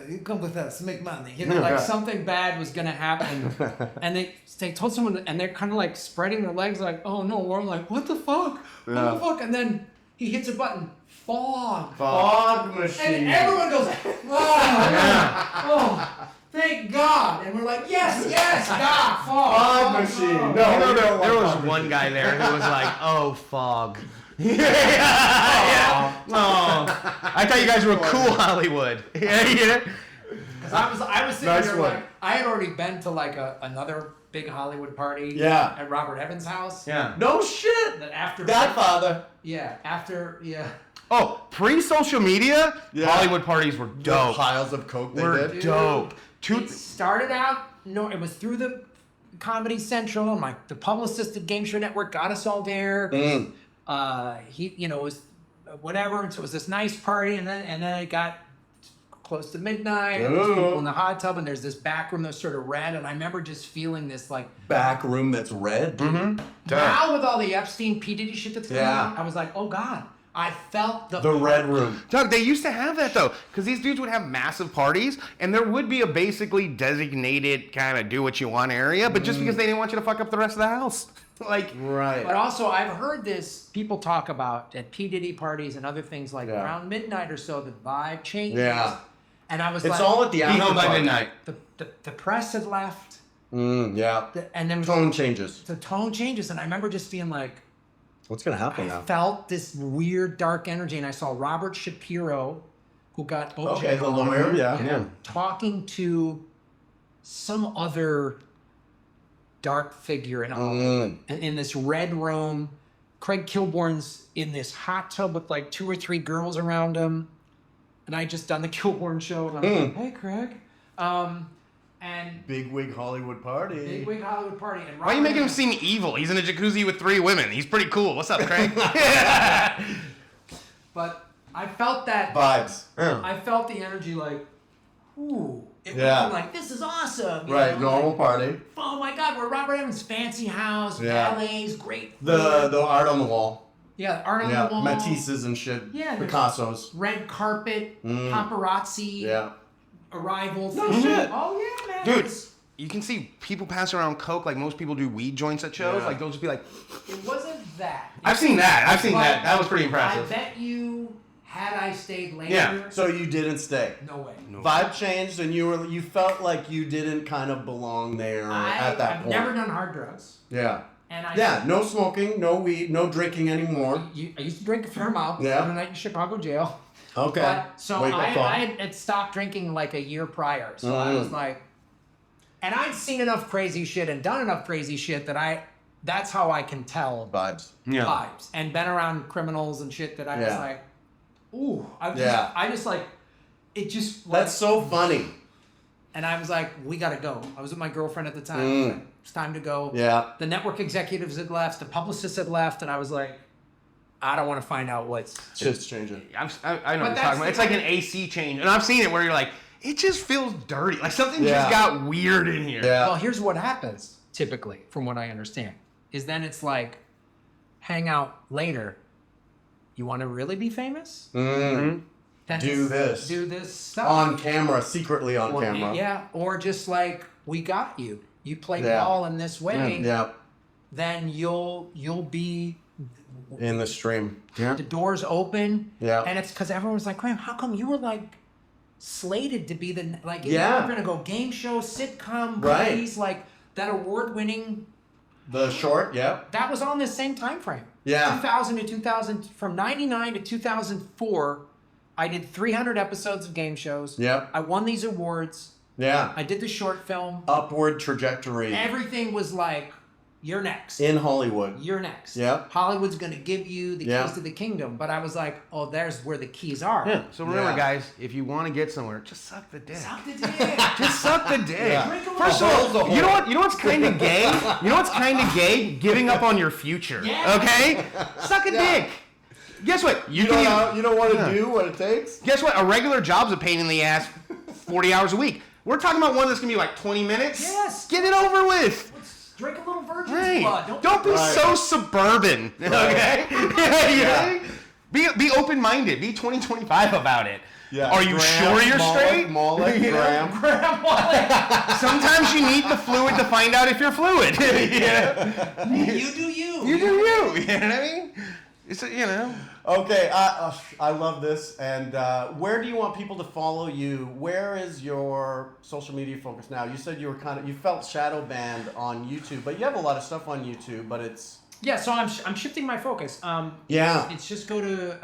"You come with us, make money." You know, like something bad was gonna happen, and they told someone, and they're kind of like spreading their legs, like, "Oh no!" We're like, "What the fuck? What Yeah. the fuck?" And then he hits a button, fog. Fog machine. And everyone goes, oh, thank God. And we're like, yes, God, Fog fog. machine. fog." No, You know, we don't there want was fog one machine. guy there who was like, "Oh, fog." Yeah. Oh, I thought you guys were cool, Hollywood. Yeah, yeah. Because I was sitting Nice there one. like, I had already been to like another big Hollywood party Yeah. at Robert Evans' house. Yeah. No shit. That after Godfather. Yeah, yeah. Oh, pre-social media, Yeah. Hollywood parties were The dope. piles of coke they Were did. dope. It started out, it was through the Comedy Central, and the publicist at Game Show Network got us all there. He, it was whatever, and so it was this nice party, and then it got close to midnight. Ooh. There's people in the hot tub, and there's this back room that's sort of red. And I remember just feeling this like Back room that's red. now with all the Epstein P Diddy shit that's going Yeah. on, I was like, oh God, I felt The red room. Doug, they used to have that though, because these dudes would have massive parties, and there would be a basically designated kind of do what you want area, but just because they didn't want you to fuck up the rest of the house, like Right. But also, I've heard this people talk about at P Diddy parties and other things like Yeah. around midnight or so, the vibe changes. Yeah. And I was It's like, all at the be after home by party. midnight. the press had left, Yeah. and then Tone changes. the tone changes, and I remember just being like, What's gonna happen I now? felt this weird dark energy, and I saw Robert Shapiro, who got OJ, Okay, the lawyer. Yeah. talking to some other dark figure in this red room. Craig Kilborn's in this hot tub with like 2 or 3 girls around him, and I just done the Kilborn show, and I was like, "Hey, Craig," and Big wig Hollywood party. big wig Hollywood party. And why are you making him Robert- seem evil? He's in a jacuzzi with 3 women. He's pretty cool. What's up, Craig? But I felt that. Vibes. I felt the energy like, ooh. It Yeah. wasn't like, this is awesome. you Right. know, Normal like, party. oh my God, we're Robert Evans' fancy house, Yeah. ballets, great food. The art on the wall. Yeah, art on Yeah. the wall. Matisse's and shit. Yeah, there's- Picasso's. Red carpet, paparazzi, Yeah. arrival. No thing. shit. Oh yeah, man. Dude, It's- you can see people pass around coke like most people do weed joints at shows. Yeah. Like they'll just be like, It wasn't that. I've seen that. I've seen But that. That was pretty I impressive. bet you, had I stayed later, Yeah. So you didn't stay. no way. Vibe changed, and you felt like you didn't kind of belong there at that I've point. never done hard drugs, Yeah. and I Yeah. No smoking, no weed, no drinking anymore. I used to drink a fair amount. Yeah. Spent a night in Chicago jail. Okay. But so Wake up call. I had stopped drinking like a year prior. So I was like, and I'd seen enough crazy shit and done enough crazy shit that that's how I can tell Vibes. Yeah. vibes and been around criminals and shit that I was Yeah. like, ooh, Yeah. I just like, it just like, That's so funny. and I was like, we gotta go. I was with my girlfriend at the time. I was like, it's time to go. Yeah. The network executives had left, the publicists had left, and I was like, I don't want to find out what's. Shit's changing. I know But what you're that's talking about. the It's like an kind AC change. And I've seen it where you're like, it just feels dirty. Like something Yeah. just got weird in here. Yeah. Well, here's what happens typically, from what I understand, is then it's like, hang out later. You want to really be famous? Then Do it's, this. Do this stuff. On camera, secretly on Or- camera. Yeah, or just like, we got you. You play Yeah. ball in this way, Yeah. then you'll be. In the stream. Yeah. The doors open. Yeah. And it's because everyone's like, Graham, how come you were like slated to be the like? Yeah. You're gonna go game show, sitcom, Right. movies, like that award-winning. The short. Yeah. That was on this same time frame. Yeah. 2000 to 2000, from 99 to 2004, I did 300 episodes of game shows. Yeah. I won these awards. Yeah. I did the short film. Upward trajectory. Everything was like, you're next. In Hollywood. You're next. Yeah. Hollywood's gonna give you the Yeah. keys to the kingdom. But I was like, oh, there's where the keys are. Yeah. So remember, Yeah. guys, if you want to get somewhere, just suck the dick. Suck the dick. Just suck the dick. Yeah. Drink a First of little. all, you know what? You know what's kind of gay? You know what's kind of gay? Giving up on your future. Yeah. Okay? Suck a dick. Guess what? You don't want to do what it takes? Guess what? A regular job's a pain in the ass, 40 hours a week. We're talking about one that's gonna be like 20 minutes. Yes. Get it over with. Let's drink a little virgin's Right. blood. Don't be Right. so suburban. Okay? Yeah. Be open-minded. Be 2025 about it. Yeah. Are you Graham, sure you're Mullet, straight? Mullet, Graham. Graham Mullet. Sometimes you need the fluid to find out if you're fluid. Yeah. You do you. You do you. You know what I mean? It's Okay, I love this. And where do you want people to follow you? Where is your social media focus now? You said you felt shadow banned on YouTube, but you have a lot of stuff on YouTube. But it's Yeah, so I'm shifting my focus. yeah, It's just go to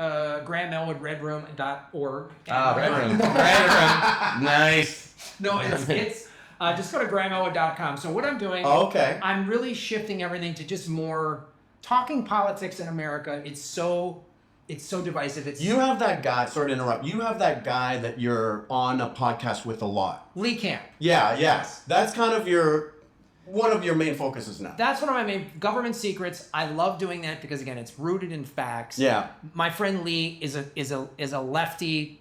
GrahamElwoodRedRoom.org. Nice. No, it's just go to GrahamElwood.com. So what I'm doing, okay. I'm really shifting everything to just more talking politics in America. It's so divisive. It's You have that guy. Sorry to interrupt. You have that guy that you're on a podcast with a lot. Lee Camp. Yeah, yes. That's kind of one of your main focuses now. That's one of my main government secrets. I love doing that because again, it's rooted in facts. Yeah. My friend Lee is a lefty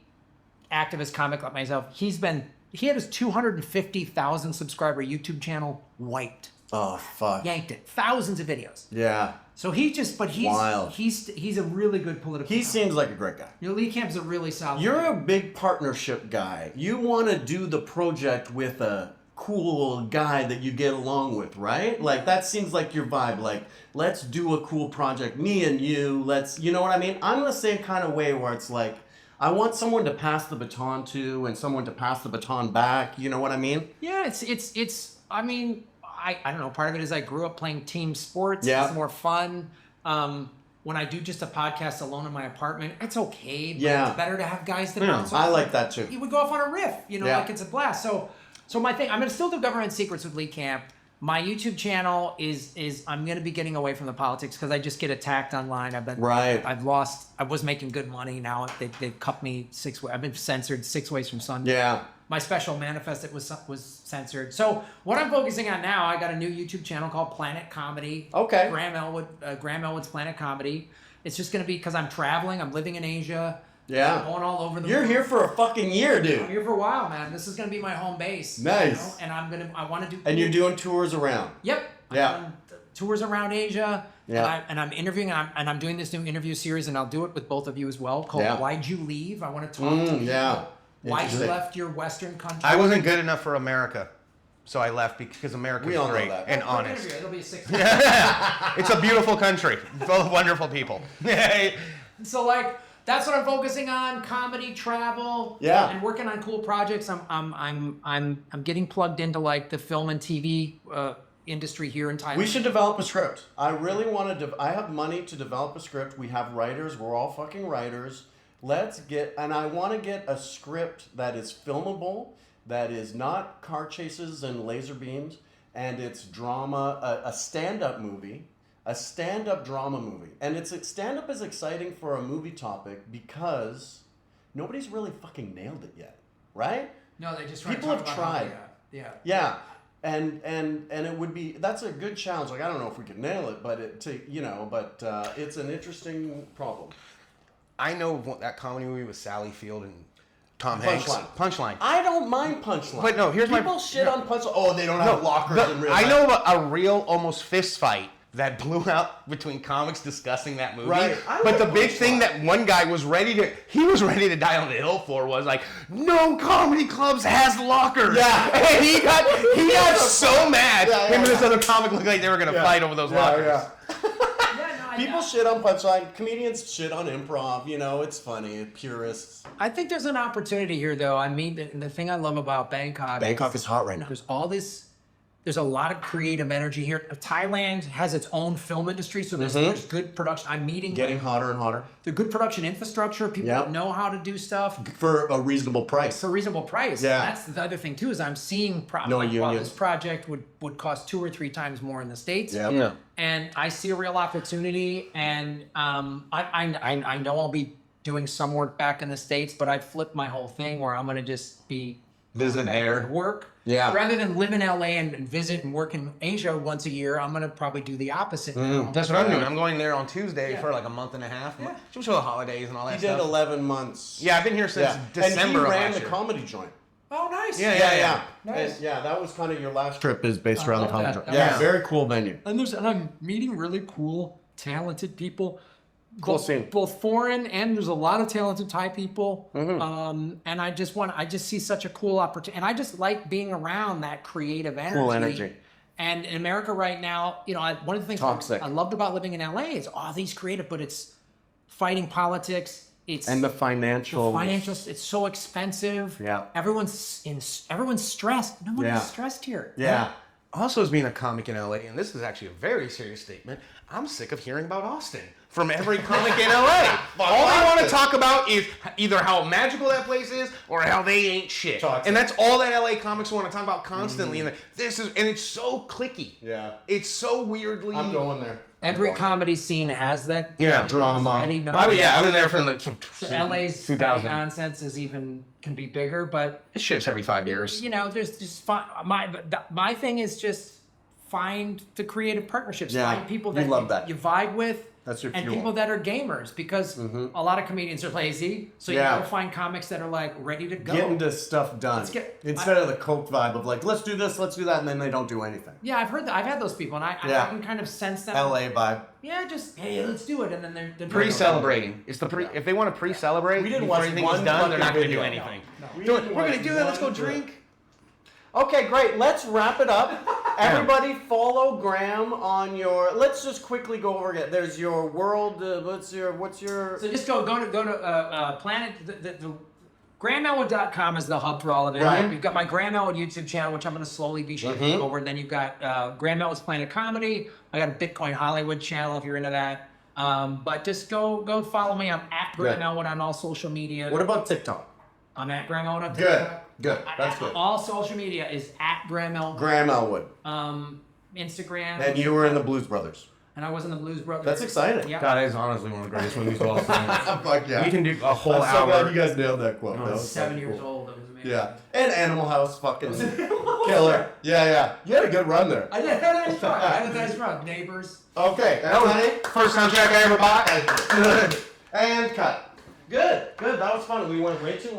activist comic like myself, he had his 250,000 subscriber YouTube channel wiped. Oh fuck. Yanked it. Thousands of videos. Yeah. So he's Wild. he's a really good political He guy. seems like a great guy. Lee Camp's a really solid You're guy. a big partnership guy. You want to do the project with a cool guy that you get along with, right? Like that seems like your vibe. Like, let's do a cool project, me and you. You know what I mean? I'm the same kind of way where it's like, I want someone to pass the baton to and someone to pass the baton back. You know what I mean? Yeah, it's. I mean, I don't know. Part of it is I grew up playing team sports. Yeah. It's more fun. When I do just a podcast alone in my apartment, it's okay. But Yeah. it's better to have guys that Yeah, bounce I off. like that too. You would go off on a riff, Yeah. like it's a blast. So my thing, I'm gonna still do government secrets with Lee Camp. My YouTube channel is I'm gonna be getting away from the politics because I just get attacked online. I've lost. I was making good money. Now they've cut me 6 ways. I've been censored 6 ways from Sunday. Yeah. My special manifest was censored. So what I'm focusing on now, I got a new YouTube channel called Planet Comedy. Okay. Graham Elwood's Planet Comedy. It's just gonna be because I'm traveling. I'm living in Asia. Yeah. I'm going all over the You're world. here for a fucking year, I'm dude. here for a while, man. This is gonna be my home base. Nice. And I want to do. And you're doing tours around. Yep. Yeah. I'm doing tours around Asia. Yeah. And I'm interviewing, and I'm doing this new interview series, and I'll do it with both of you as well. Called Yeah. "Why'd You Leave?" I want to talk to you. Yeah. Why you Interesting. left your Western country? I wasn't good enough for America, so I left because America's We all know great that. and Quick honest. interview. It'll be a 6 It's a beautiful country, full of wonderful people. So like that's what I'm focusing on: comedy, travel, Yeah. and working on cool projects. I'm getting plugged into like the film and TV industry here in Thailand. We should develop a script. I really want to. I have money to develop a script. We have writers. We're all fucking writers. And I want to get a script that is filmable, that is not car chases and laser beams, and it's drama, a stand-up movie, a stand-up drama movie. And stand-up is exciting for a movie topic because nobody's really fucking nailed it yet, right? No, they just People have tried. Yeah. Yeah. And it would be, that's a good challenge. Like, I don't know if we could nail it, but it's an interesting problem. I know that comedy movie with Sally Field and Tom Punchline. Hanks. Punchline. I don't mind Punchline. But no, here's People shit on Punchline. Oh, they don't have lockers in real I life. know a real almost fist fight that blew out between comics discussing that movie. Right. I But like the big Punchline. thing that one guy was ready to die on the hill for was like, no comedy clubs has lockers. Yeah. And he got so mad. Yeah, Him and this yeah. other comic looked like they were gonna fight over those lockers. People shit on Punchline. Comedians shit on improv. It's funny. Purists. I think there's an opportunity here, though. I mean, the thing I love about Bangkok. Bangkok is hot right now. There's a lot of creative energy here. Thailand has its own film industry, so there's good production. I'm meeting Getting hotter and hotter. the good production infrastructure. People Yep. that know how to do stuff For a reasonable price. for a reasonable price. Yeah. That's the other thing too. Is I'm seeing No this unions. project would cost 2 or 3 times more in the States. Yeah. And I see a real opportunity, and I know I'll be doing some work back in the States, but I flipped my whole thing where I'm going to just be Visit air. work. Yeah. Rather than live in LA and visit and work in Asia once a year, I'm going to probably do the opposite. now. That's what I'm doing. I'm going there on Tuesday Yeah. for like a month and a half. Yeah. Just for the holidays and all that He did stuff. 11 months. Yeah, I've been here since December And he of ran last the year. comedy joint. Oh, nice. Yeah. Nice. And, yeah, that was kind of your last trip is based I around the love comedy that. joint. That Yeah, was- very cool venue. And I'm meeting really cool, talented people. Cool scene. Both foreign and there's a lot of talented Thai people. Mm-hmm. And I just see such a cool opportunity. And I just like being around that creative energy. Cool energy. And in America right now, one of the things Toxic. I loved about living in LA is these creative, but it's fighting politics. It's And the financial. it's so expensive. Yeah. Everyone's stressed. Nobody's Yeah. stressed here. Yeah. Also, as being a comic in LA, and this is actually a very serious statement, I'm sick of hearing about Austin from every comic in LA. All they want to talk about is either how magical that place is or how they ain't shit. Toxic. And that's all that LA comics want to talk about constantly. And it's so cliquey. Yeah. It's so weirdly. I'm going there. Every comedy scene has that. Yeah, drama. Any I've been there from the LA's 2000. nonsense can be bigger, but It shifts every 5 years. there's just my thing is just find the creative partnerships. Yeah, Find people we that love that. you vibe with. That's your and fuel. people that are gamers, because a lot of comedians are lazy. So you Yeah. gotta find comics that are like ready to go. Getting this stuff done. Instead of the Coke vibe of like, let's do this, let's do that, and then they don't do anything. Yeah, I've heard that. I've had those people, and I can kind of sense that. LA vibe. Yeah, just hey, let's do it, and then they're Pre-celebrating. It's the if they want to pre-celebrate. We didn't before watch anything one is done. They're not fucking going to do video. anything. No. We're going to do that. Let's go drink. Okay, great. Let's wrap it up. Everybody follow Graham on your. Let's just quickly go over it. There's your world. What's your? So just go to Planet. The GrahamElwood.com is the hub for all of it. Right. You've got my Graham Elwood YouTube channel, which I'm going to slowly be shifting over. And then you've got Graham Elwood's Planet Comedy. I got a Bitcoin Hollywood channel if you're into that. But just go follow me. I'm at Graham Elwood on all social media. What about TikTok? I'm at Graham Elwood on Good. TikTok. Good. That's good. All social media is at Graham Elwood. Graham Elwood. Instagram. And you were in the Blues Brothers. And I was in the Blues Brothers. That's exciting. Yeah. That is honestly one of the greatest movies of all time. Fuck yeah. We can do a whole I'm so hour. glad you guys nailed that quote. I That was was 7 fucking years cool. old. That was amazing. Yeah. And Animal House fucking killer. Yeah. You had a good run there. I had a nice run. I had a nice run. Neighbors. Okay. That was everybody. first soundtrack I ever bought. And cut. Good. That was fun. We went way too long.